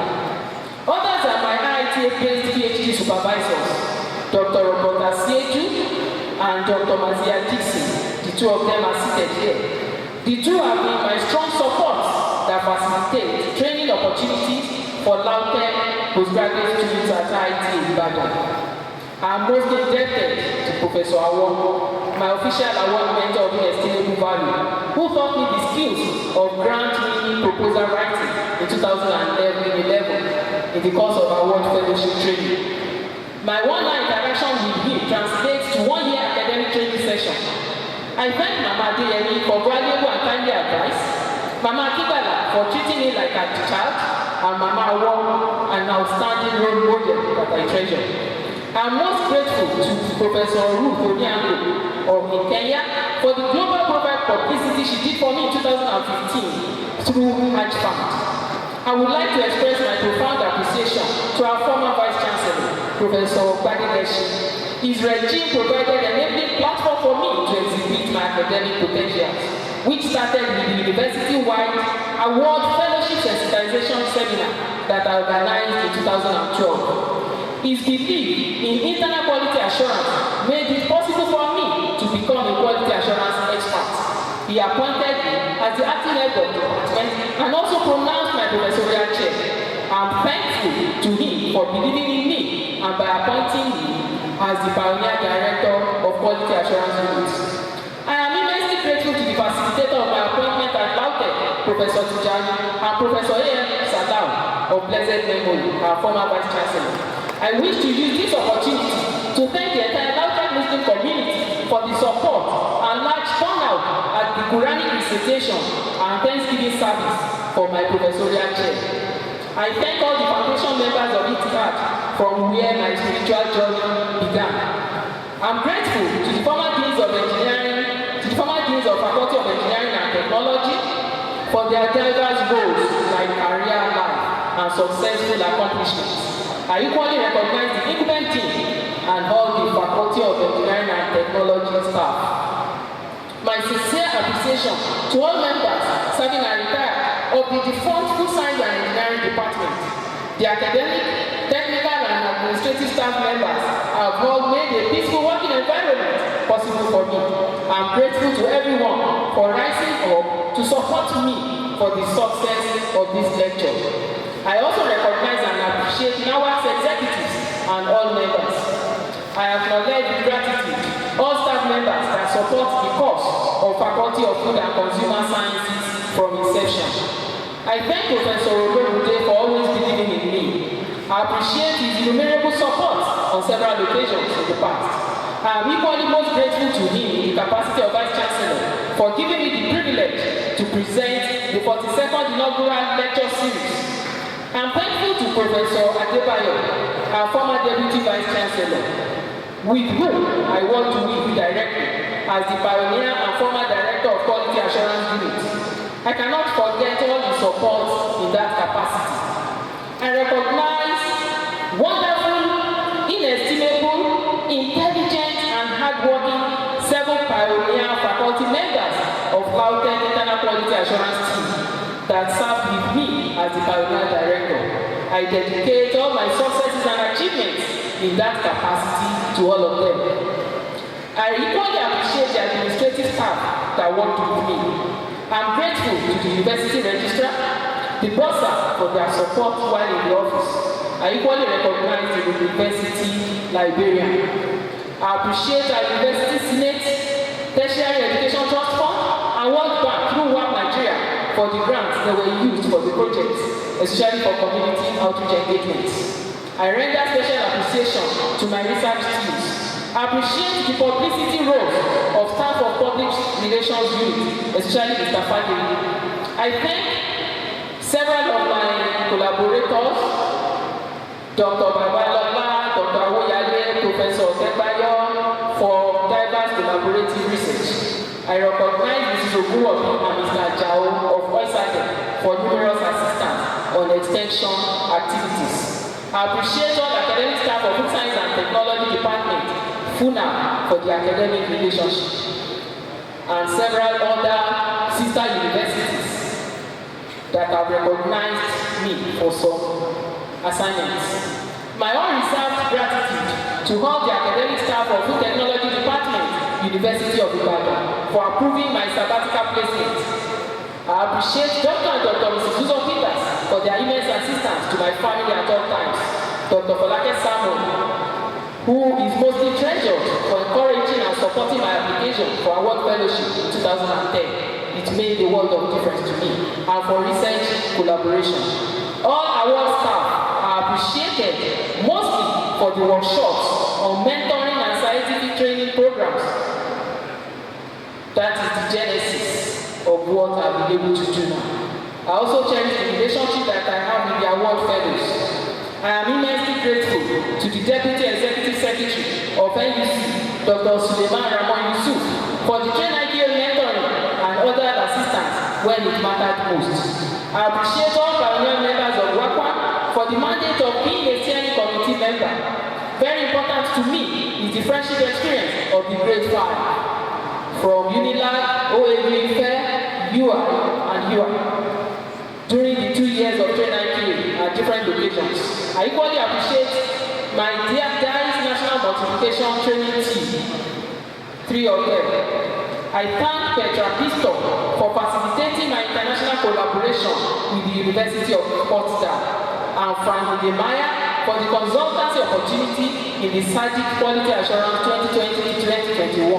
Others are my IITA-based PhD supervisors, Dr. Roberta Sieju and Dr. Mazia Dixon. The two of them are seated here. The two have been my strong support that facilitate training opportunities for Lautech postgraduate students at IITA Ibadan. I am most indebted to Professor Awon, my official award mentor of inestimable value, who taught me the skills of grant-winning proposal writing in 2011 in the course of award fellowship training. My one-hour interaction with him translates to 1-year academic training session. I thank Mama Adeyemi for valuable and timely advice, Mama Akinwande for treating me like a child, and Mama Awon, an outstanding role model that I treasure. I am most grateful to Professor Ruth Onyango of Kenya for the global profile publicity she did for me in 2015 through Hajj Fund. I would like to express my profound appreciation to our former Vice Chancellor, Professor Badileshi. His regime provided an enabling platform for me to exhibit my academic potentials, which started with the university-wide award fellowship sensitization seminar that I organized in 2012. His belief in internal quality assurance made it possible for me to become a quality assurance expert. He appointed me as the acting head of the department and also pronounced my professorial chair. I'm thankful to him for believing in me and by appointing me as the pioneer director of quality assurance unit. I am immensely grateful to the facilitator of my appointment at Lautech, Professor Tijani, and Professor A.M. Sadao of blessed memory, our former vice chancellor. I wish to use this opportunity to thank the entire Lautech Muslim community for the support and large turnout at the Quranic recitation and Thanksgiving service for my professorial chair. I thank all the foundation members of INAUGURAL from where my spiritual journey began. I'm grateful to the former deans of engineering, to the former deans of Faculty of Engineering and Technology for their diverse roles like career, life, and successful accomplishments. I equally recognize the incumbent team and all the Faculty of Engineering and Technology staff. My sincere appreciation to all members serving and retired of the defunct Food Science and Engineering Department. The academic, technical, and administrative staff members have all made a peaceful working environment possible for me. I'm grateful to everyone for rising up to support me for the success of this lecture. I also recognize and appreciate NAWAC's executives and all members. I acknowledge with gratitude all staff members that support the course of Faculty of Food and Consumer Sciences from inception. I thank Professor Oberude for always believing in me. I appreciate his innumerable support on several occasions in the past. I am equally most grateful to him in the capacity of Vice Chancellor for giving me the privilege to present the 42nd inaugural lecture series. I'm thankful to Professor Adebayo, our former Deputy Vice Chancellor, with whom I worked with directly as the pioneer and former Director of Quality Assurance Unit. I cannot forget all the support in that capacity. I recognize wonderful, inestimable, intelligent, and hardworking 7 pioneer faculty members of Lautech Internal Quality Assurance Team that served with me as the pioneer director. I dedicate all my successes and achievements in that capacity to all of them. I equally appreciate the administrative staff that worked with me. I'm grateful to the university registrar, the bursar for their support while in the office. I equally recognize the university librarian. I appreciate our university senate, tertiary education trust fund, and World Bank through WAP Nigeria for the grants that were used for the project, especially for community outreach engagements. I render special appreciation to my research teams. I appreciate the publicity role of staff of public relations unit, especially Mr. Fagiri. I thank several of my collaborators, Dr. Babalola, Dr. Awoyale, Professor Tebayo, for diverse collaborative research. I recognize Mrs. Oguwobi and Mr. Ajao of INAUGURAL for numerous assistance on extension activities. I appreciate all academic staff of Food Science and Technology Department, FUNA, for the academic relationship, and several other sister universities that have recognized me for some assignments. My unreserved gratitude to all the academic staff of Food Technology Department, University of Ibadan, for approving my sabbatical placement. I appreciate Dr. and Dr. Mrs. Susan Peters for their immense assistance to my family at all times. Dr. Folake Samuel, who is mostly treasured for encouraging and supporting my application for award fellowship in 2010. It made a world of difference to me, and for research collaboration. All award staff are appreciated mostly for the workshops on mentoring and scientific training programs. That is the genesis of what I've been able to do now. I also cherish the relationship that I have with the award fellows. I am immensely grateful to the Deputy Executive Secretary of NUC, Dr. Suleiman Ramon Yusuf, for the train idea mentoring and other assistance when it mattered most. I appreciate all pioneer members of WAPA for the mandate of being a steering committee member. Very important to me is the friendship experience of the Great Five, from UNILAG, OAV, FAIR, UI, and UI. During the 2 years of train IPA at different locations, I equally appreciate my DICE National Multiplication Training Team, 3 of them. I thank Petra Piston for facilitating my international collaboration with the University of Potsdam, and Frank Nehemiah for the consultancy opportunity in the SAGIC Quality Assurance 2020-2021.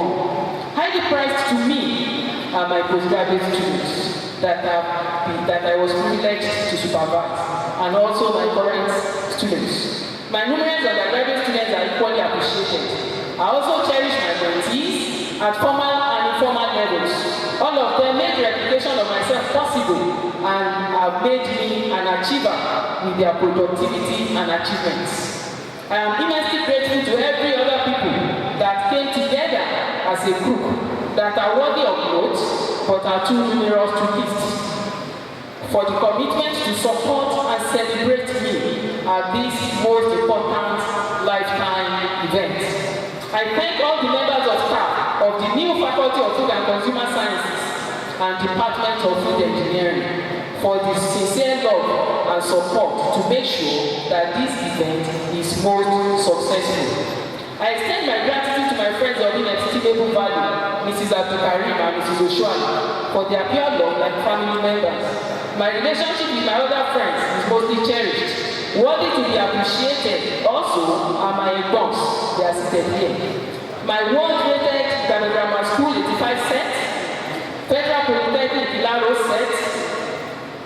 Highly prized to me are my postgraduate students that I was privileged to supervise, and also my current students. My numerous undergraduate students are equally appreciated. I also cherish my mentees at formal and informal levels. All of them made the replication of myself possible and have made me an achiever with their productivity and achievements. I am immensely grateful to every other people that came together as a group that are worthy of note but are too numerous to list, for the commitment to support and celebrate me at this most important lifetime event. I thank all the members of staff of the new Faculty of Food and Consumer Sciences and Department of Food Engineering for the sincere love and support to make sure that this event is most successful. I extend my gratitude to my friends of inestimable value, Mrs. Abdulkarim and Mrs. Oshwani, for their pure love like family members. My relationship with my other friends is mostly cherished. Worthy to be appreciated also are my bons, they are seated here. My world-rated Ghana Grammar School 85 set, Federal Polytechnic Ilaro set,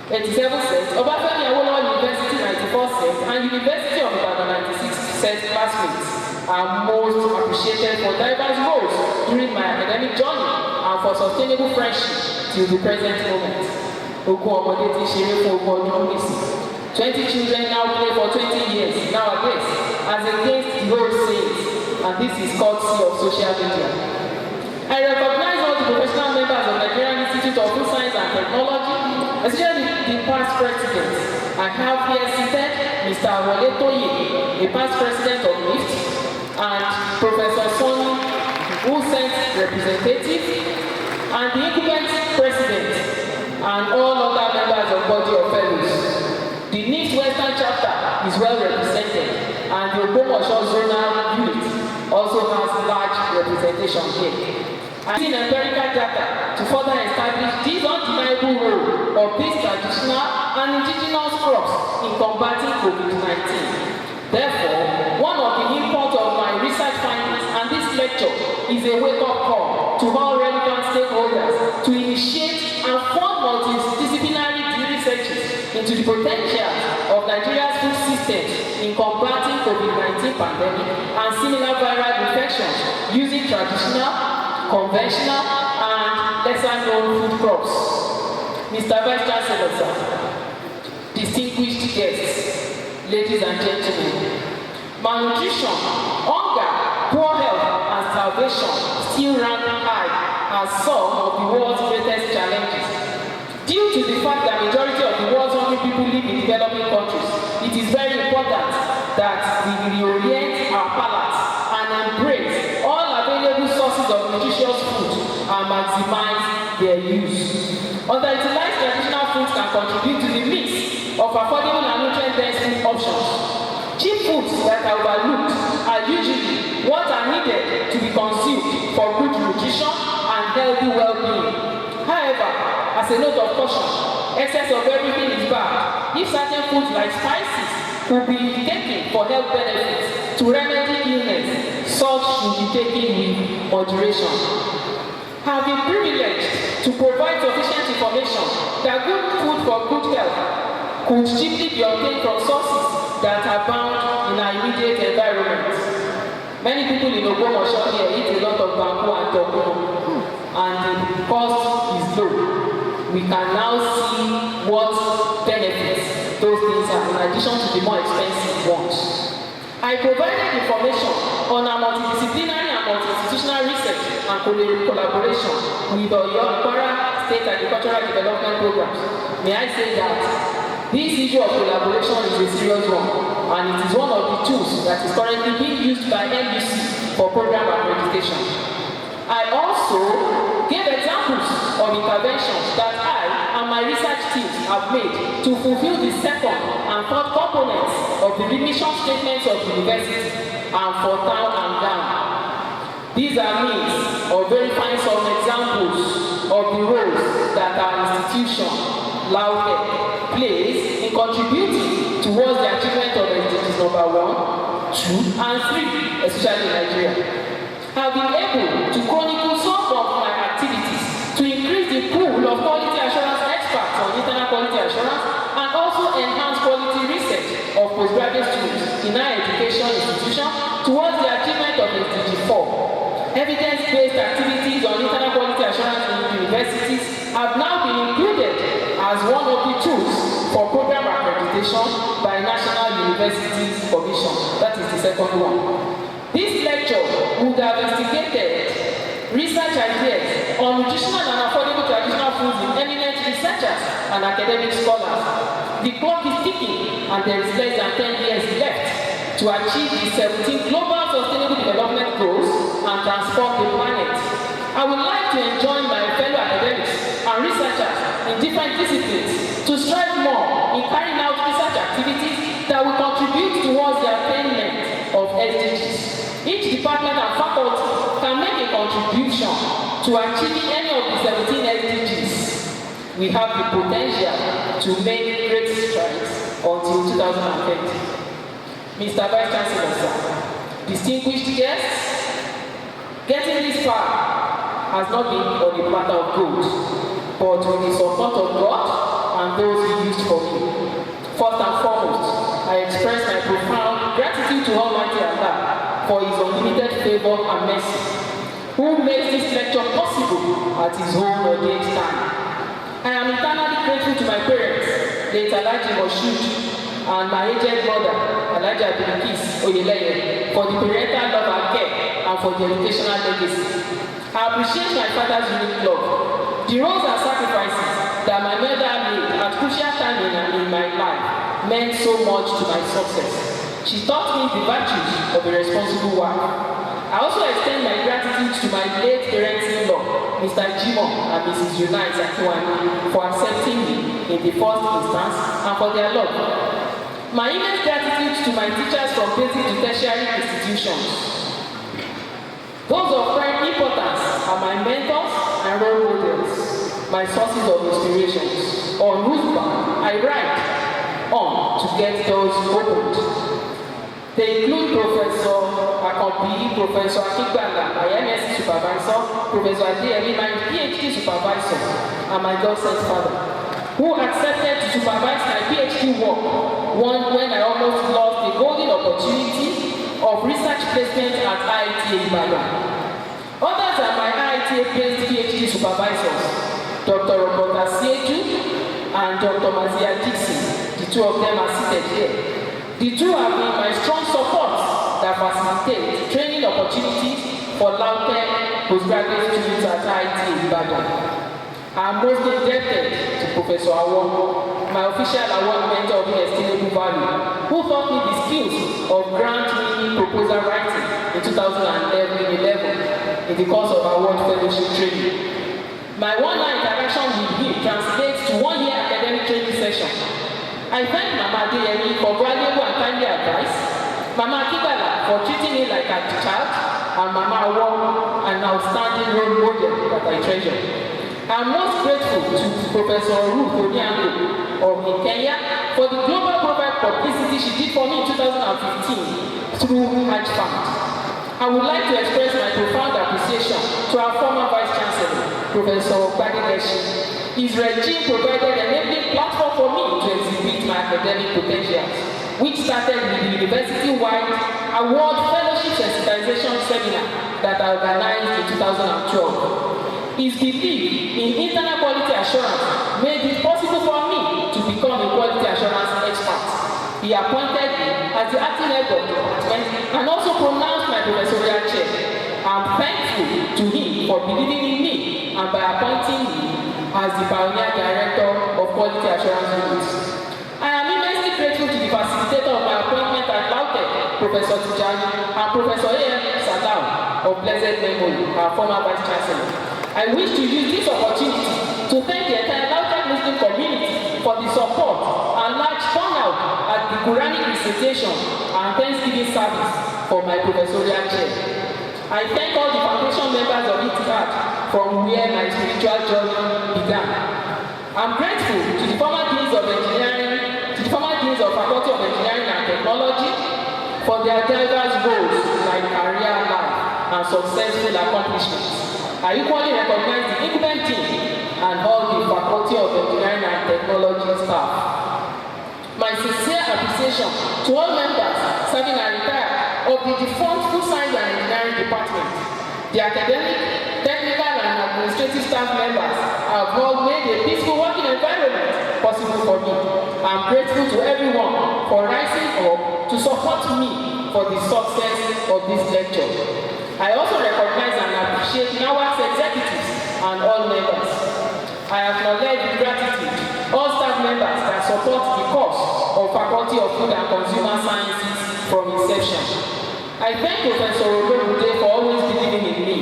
87 set, Obafemi Awolowo University 94 set, and University of Ibadan 96 set classmates are most appreciated for diverse roles during my academic journey and for sustainable friendship till the present moment. 20 children now play for 20 years nowadays, as against the old sayings, and this is courtesy of social media. I recognize all the professional members of the Nigerian Institute of Food Science and Technology, especially the past president. I have here seated Mr. Wole Toye, a past president of NIFT, and Professor Sonny, who sent representative, and the incumbent president, and all other members of body of fellows. The NIFT Western chapter is well represented, and the Ogbomoso zonal unit also has large representation here. I see empirical data to further establish this undeniable role of these traditional and indigenous crops in combating COVID-19. Therefore, one of the import of my research findings and this lecture is a wake-up call to all relevant stakeholders to initiate and fund multidisciplinary researches into the potential of Nigeria's food systems in combating COVID-19 pandemic and similar viral infections using traditional, conventional, and lesser-known food crops. Mr. Vice Chancellor, sir, distinguished guests, ladies and gentlemen, malnutrition, hunger, poor health, and starvation still rank high as some of the world's greatest challenges. Due to the fact that majority of the world's hungry people live in developing countries, it is very important that we reorient our palates and embrace all available sources of nutritious food and maximize their use. Underutilized traditional foods can contribute to the mix of affordable and nutrient-dense food options. Cheap foods that are overlooked are usually what are needed to be consumed for good nutrition and healthy well-being. However, as a note of caution, excess of everything is bad. If certain foods like spices could be taken for health benefits to remedy illness, such should be taken with moderation. I have been privileged to provide sufficient information that good food for good health could cheaply be obtained from sources that are found in our immediate environment. Many people in Ogbomoso here eat a lot of bamboo and tokuno, and the cost is low. We can now see what benefits those things are in addition to the more expensive ones. I provided information on our multidisciplinary and multi-institutional research and collaboration with the Kwara State Agricultural Development Programs. May I say that this issue of collaboration is a serious one, and it is one of the tools that is currently being used by NUC for program accreditation. I also gave examples of interventions that I and my my research teams have made to fulfill the second and third components of the mission statements of the university and for town and gown. These are means of verifying some examples of the roles that our institution, Lautech, plays in contributing towards the achievement of SDGs number 1, 2, and 3, especially in Nigeria. I have been able to chronicle some of my activities to increase the pool of quality assurance experts on internal quality assurance and also enhance quality research of postgraduate students in higher education institutions towards the achievement of SDG 4. Evidence-based activities on internal quality assurance in universities have now been included as one of the tools for program accreditation by National Universities Commission. That is the second one. This lecture would have instigated research ideas on nutritional and affordable traditional foods in eminent researchers and academic scholars. The clock is ticking and there is less than 10 years left to achieve the 17 Global Sustainable Development Goals and transform the planet. I would like to join my fellow academics and researchers in different disciplines to strive more in carrying out research activities that will contribute towards the attainment of SDGs. Each department and faculty can make a contribution to achieving any of the 17 SDGs. We have the potential to make great strides until 2030. Mr. Vice Chancellor, sir, distinguished guests, getting this far has not been on a platter of gold, but with the support of God and those He used for me. First and foremost, I express my profound gratitude to Almighty Allah for His unlimited favor and mercy, who makes this lecture possible at His own ordained time. I am eternally grateful to my parents, late Alhaji Moshood, and my aged mother, Alhaji Abilikis Oyeleye, for the parental love and care and for the educational legacy. I appreciate my father's unique love. The roles and sacrifices that my mother made at crucial time in my life meant so much to my success. She taught me the virtues of a responsible wife. I also extend my gratitude to my late parents-in-law, Mr. Jimon and Mrs. Unice AKINWANDE, for accepting me in the first instance and for their love. My immense gratitude to my teachers from basic to tertiary institutions. Those of prime importance are my mentors and role models, my sources of inspirations, on whose back I ride on to get doors opened. They include Professor Akombi, Professor Akinwande, my MSc supervisor, Professor Adeyemi, my PhD supervisor, and my God-sent father, who accepted to supervise my PhD work when I almost lost the golden opportunity of research placement at IITA Ibadan. Others are my IITA-based PhD supervisors, Dr. Roberta Sieju and Dr. Mazia Dixon. The two of them are seated here. The two have been my strong support that facilitate training opportunities for Lautech postgraduate students at IITA Ibadan. I am most indebted to Professor Awon, my official award mentor of inestimable value, who taught me the skills of grant-winning proposal writing in 2011 in the course of award fellowship training. My one-hour interaction with him translates to one-year academic training session. I thank Mama Adeyemi for valuable and timely advice, Mama Akibala for treating me like a child, and Mama Awon, an outstanding role model that I treasure. I am most grateful to Professor Ruth Onyango of Kenya for the global profile publicity she did for me in 2015 through Hajj Fund. I would like to express my profound appreciation to our former Vice Chancellor, Professor Gbadigeshi. His regime provided an enabling platform for me to exhibit my academic potentials, which started with the university-wide award fellowship sensitization seminar that I organized in 2012. His belief in internal quality assurance made it possible for me to become a quality assurance expert. He appointed me as the acting head of the department and also pronounced my professorial chair. I am thankful to him for believing in me and by appointing me as the pioneer director of quality assurance units. I am immensely grateful to the facilitator of my appointment at Lautech, Professor Tijani, and Professor A.M. Sadao of blessed memory, our former Vice Chancellor. I wish to use this opportunity to thank the entire Lautech Muslim community the support and large turnout at the Quranic recitation and Thanksgiving service for my professorial chair. I thank all the foundation members of INAUGURAL from where my spiritual journey began. I'm grateful to the former deans of engineering, to the former deans of Faculty of Engineering and Technology for their diverse roles like career life and successful accomplishments. I equally recognize the incumbent team and all the Faculty of Engineering and Technology staff. My sincere appreciation to all members serving and retired of the defunct Food Science and Engineering Department. The academic, technical and administrative staff members have all made a peaceful working environment possible for me. I'm grateful to everyone for rising up to support me for the success of this lecture. I also recognize and appreciate NAWAC's executives and all members. I acknowledge with gratitude all staff members that support the course of Faculty of Food and Consumer Sciences from inception. I thank Professor Olorunde for always believing in me.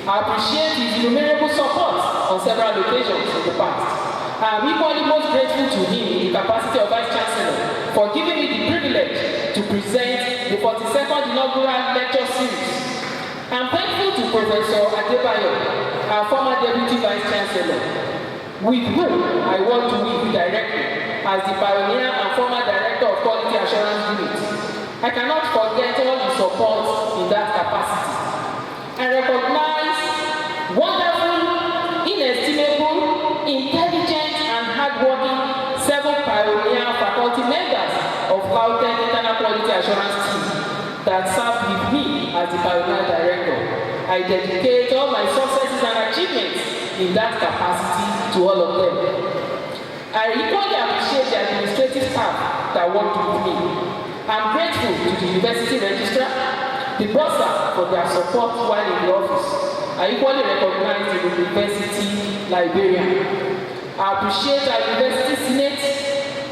I appreciate his innumerable support on several occasions in the past. I am equally most grateful to him in the capacity of Vice Chancellor for giving me the privilege to present the 42nd inaugural lecture series. I am thankful to Professor Adebayo, our former Deputy Vice Chancellor, with whom I work to work directly as the pioneer and former Director of Quality Assurance Unit. I cannot forget all the support in that capacity. I recognize wonderful, inestimable, intelligent and hardworking 7 pioneer faculty members of Lautech Internal Quality Assurance Team that served with me as the pioneer director. I dedicate all my successes and achievements in that capacity to all of them. I equally appreciate the administrative staff that worked with me. I'm grateful to the University Registrar, the bursar for their support while in the office. I equally recognize the University Librarian. I appreciate our University Senate,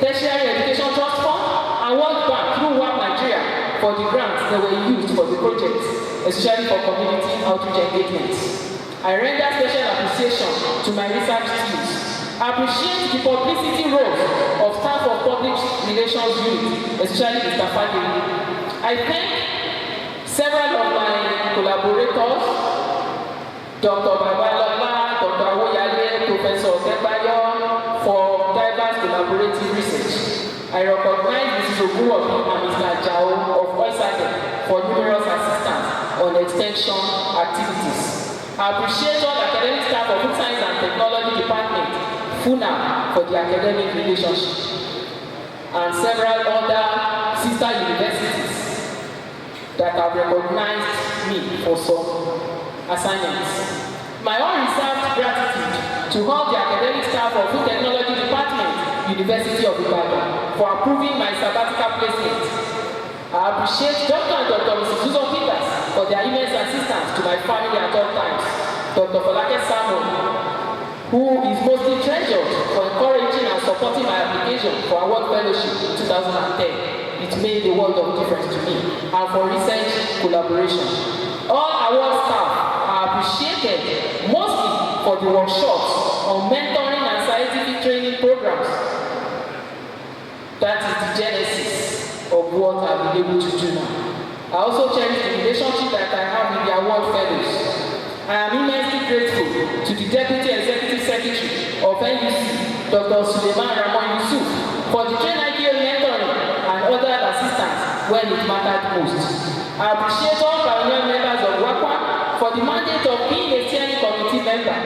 Tertiary Education Trust Fund, and World Bank through WAP Nigeria for the grants that were used for the project, especially for community outreach engagements. I render special appreciation to my research teams. I appreciate the publicity role of staff of public relations unit, especially Mr. Fadil. I thank several of my collaborators, Dr. Babalola, Dr. Awoyale, Professor Otebayo, for diverse collaborative research. I recognize Mrs. Oguwobi and Mr. Ajao of AISHAT for numerous assistance on extension activities. I appreciate all academic staff of Food Science and Technology Department, FUNA, for the academic relationship, and several other sister universities that have recognized me for some assignments. My unreserved gratitude to all the academic staff of Food Technology Department, University of Ibadan, for approving my sabbatical placement. I appreciate Dr. and Dr. Mrs. Susan Peters for their immense assistance to my family at all times. Dr. Folake Samuel, who is mostly treasured for encouraging and supporting my application for award fellowship in 2010. It made a world of difference to me, and for research collaboration. All award staff are appreciated mostly for the workshops on mentoring and scientific training programs. That is the genesis of what I've been able to do now. I also cherish the relationship that I have with the award fellows. I am immensely grateful to the Deputy Executive Secretary of NUC, Dr. Suleiman Ramon Yusuf, for the train IPO mentoring and other assistance when it mattered most. I appreciate all pioneer members of WAPA for the mandate of being a steering committee member.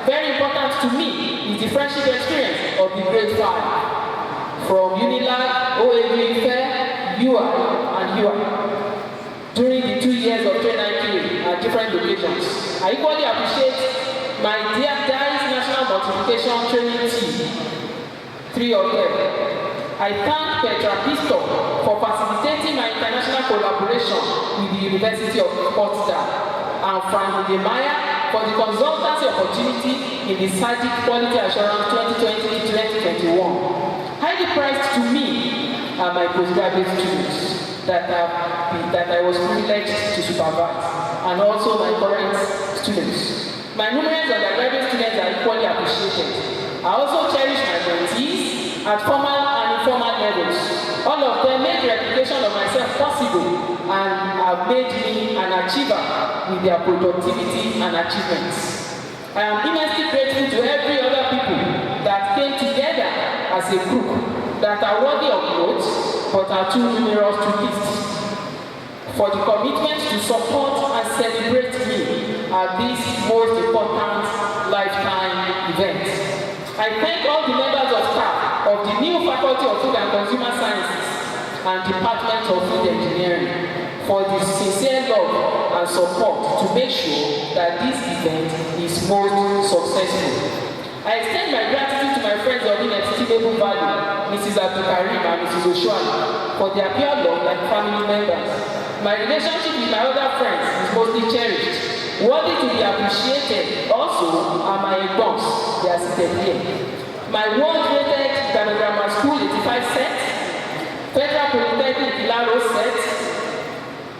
Very important to me is the friendship experience of the Grade 5 from UNILAG, OAB, FAIR, UI, and UI. During the 2 years of train IPA at different locations, I equally appreciate my dear guys National Multiplication Training Team, 3 of them. I thank Petra Piston for facilitating my international collaboration with the University of Potsdam, and Frank Demaya for the consultancy opportunity in the SAGIC Quality Assurance 2020-2021. Highly prized to me are my postgraduate students that I was privileged to supervise, and also my current students. My numerous undergraduate students are equally appreciated. I also cherish my mentees, and at formal and informal levels. All of them made replication of myself possible and have made me an achiever with their productivity and achievements. I am immensely grateful to every other people that came together as a group that are worthy of note but are too numerous to list, for the commitment to support and celebrate me at this most important lifetime event. I thank all the members of staff of the new Faculty of Food and Consumer Sciences and Department of Food Engineering for the sincere love and support to make sure that this event is most successful. I extend my gratitude to my friends of inestimable value, Mrs. Abdulkarim and Mrs. Oshwani, for their pure love like family members. My relationship with my other friends is mostly cherished, worthy to be appreciated. Also are my bumps, they are seated here. My world-rated Ghana Grammar School 85 set, Federal Polytechnic Ilaro set,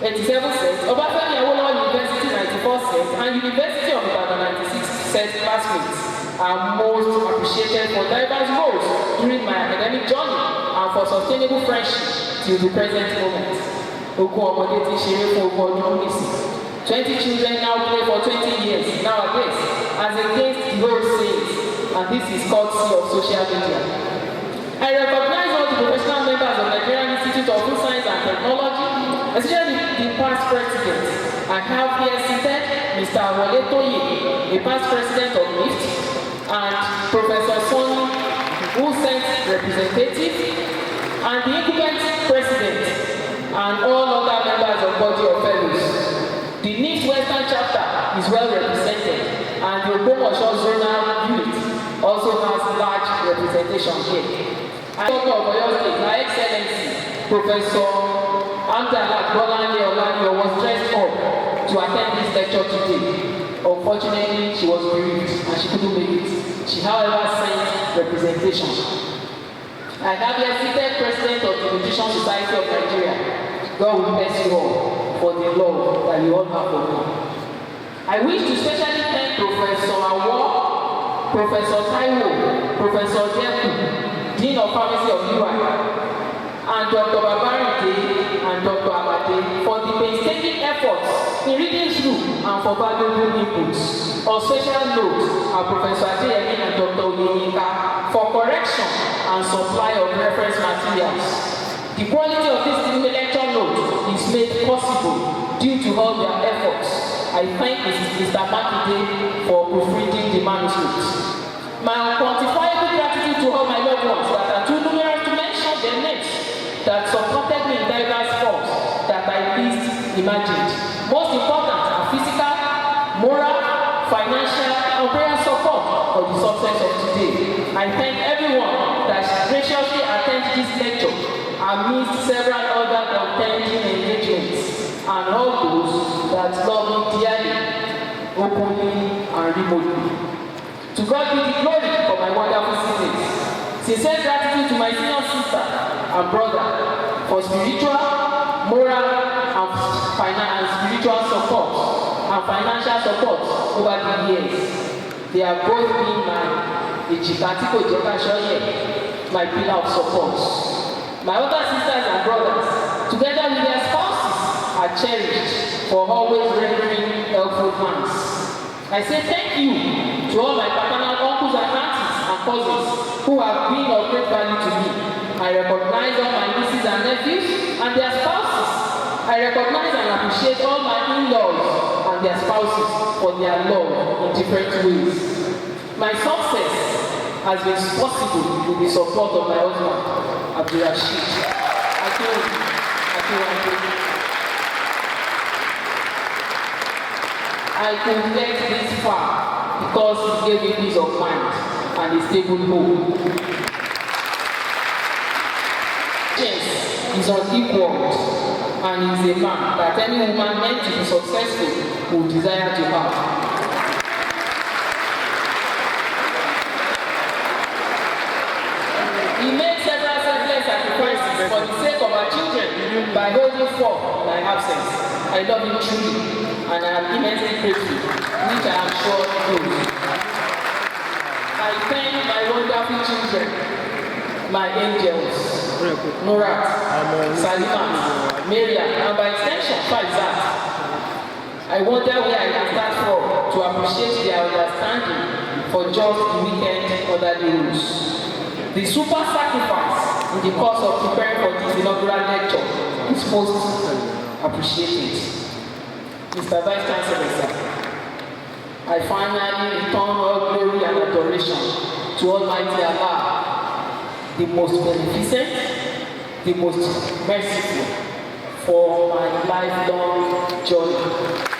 87 set, Obafemi Awolowo University 94 set, and University of Ibadan 96 set classmates are most appreciated for diverse roles during my academic journey and for sustainable friendship till the present moment. 20 children now play for 20 years nowadays, as against the old sayings, and this is courtesy of social media. I recognize all the professional members of the Nigerian Institute of Food Science and Technology, especially the past president. I have here seated Mr. Wole Toye, a past president of NIFT, and Professor Sonny, who sent representative, and the incumbent president, and all other members of body of fellows. The NIFT Western chapter is well represented, and the Ogbomoso zonal unit also has large representation here. I talk of Oyo State, Her Excellency Professor BOLANLE was dressed up to attend this lecture today. Unfortunately, she was bereaved and she couldn't make it. She, however, sent representation. I have here seated President of the Nutrition Society of Nigeria. God will bless you all for the love that you all have for me. I wish to specially thank Professor Awo, Professor Taiwo, Professor Jeku, Dean of Pharmacy of UI, and Dr. Babarite and Dr. Amade for the painstaking efforts in reading through and for valuable inputs. On special note are Professor Adeyemi and Dr. Onyeka for correction and supply of reference materials. The quality of this lecture note is made possible due to all their efforts. I thank Mr. Makinde for proofreading the manuscript. My unquantifiable gratitude to all my loved ones that are too numerous to mention their names, that supported me in diverse forms that I least imagined. Most important are physical, moral, financial, and prayer support for the success of today. I thank everyone that graciously attended this lecture amidst several other contending engagements, and all those that love me dearly, openly and remotely. To God be the glory for my wonderful siblings. Sincere gratitude to my senior sister and brother for spiritual, moral, and spiritual support and financial support over the years. They have both been my pillar of support. My other sisters and brothers, together with their spouses, are cherished for always rendering helpful hands. I say thank you to all my paternal uncles and aunties and cousins who have been of great value to me. I recognize all my nieces and nephews and their spouses. I recognize and appreciate all my in-laws and their spouses for their love in different ways. My success has been possible with the support of my husband, Abdulrashid. I could get this far because he gave me peace of mind and a stable home. James is unequaled and is a man that any woman meant to be successful would desire to have. He made several selfless sacrifices for the sake of our children by holding forth in my absence. I love him truly, and I am immensely grateful, which I am sure he knows. I thank my wonderful children my angels, Murat, Salimat, Miriam, and by extension, Faizat. I wonder where I can start from to appreciate their understanding for just the weekend orderly rules. The super sacrifice in the course of preparing for this inaugural lecture is most appreciated. Mr. Vice Chancellor, sir, I finally return all glory and adoration to Almighty Allah, the most beneficent, the most merciful, for my lifelong journey.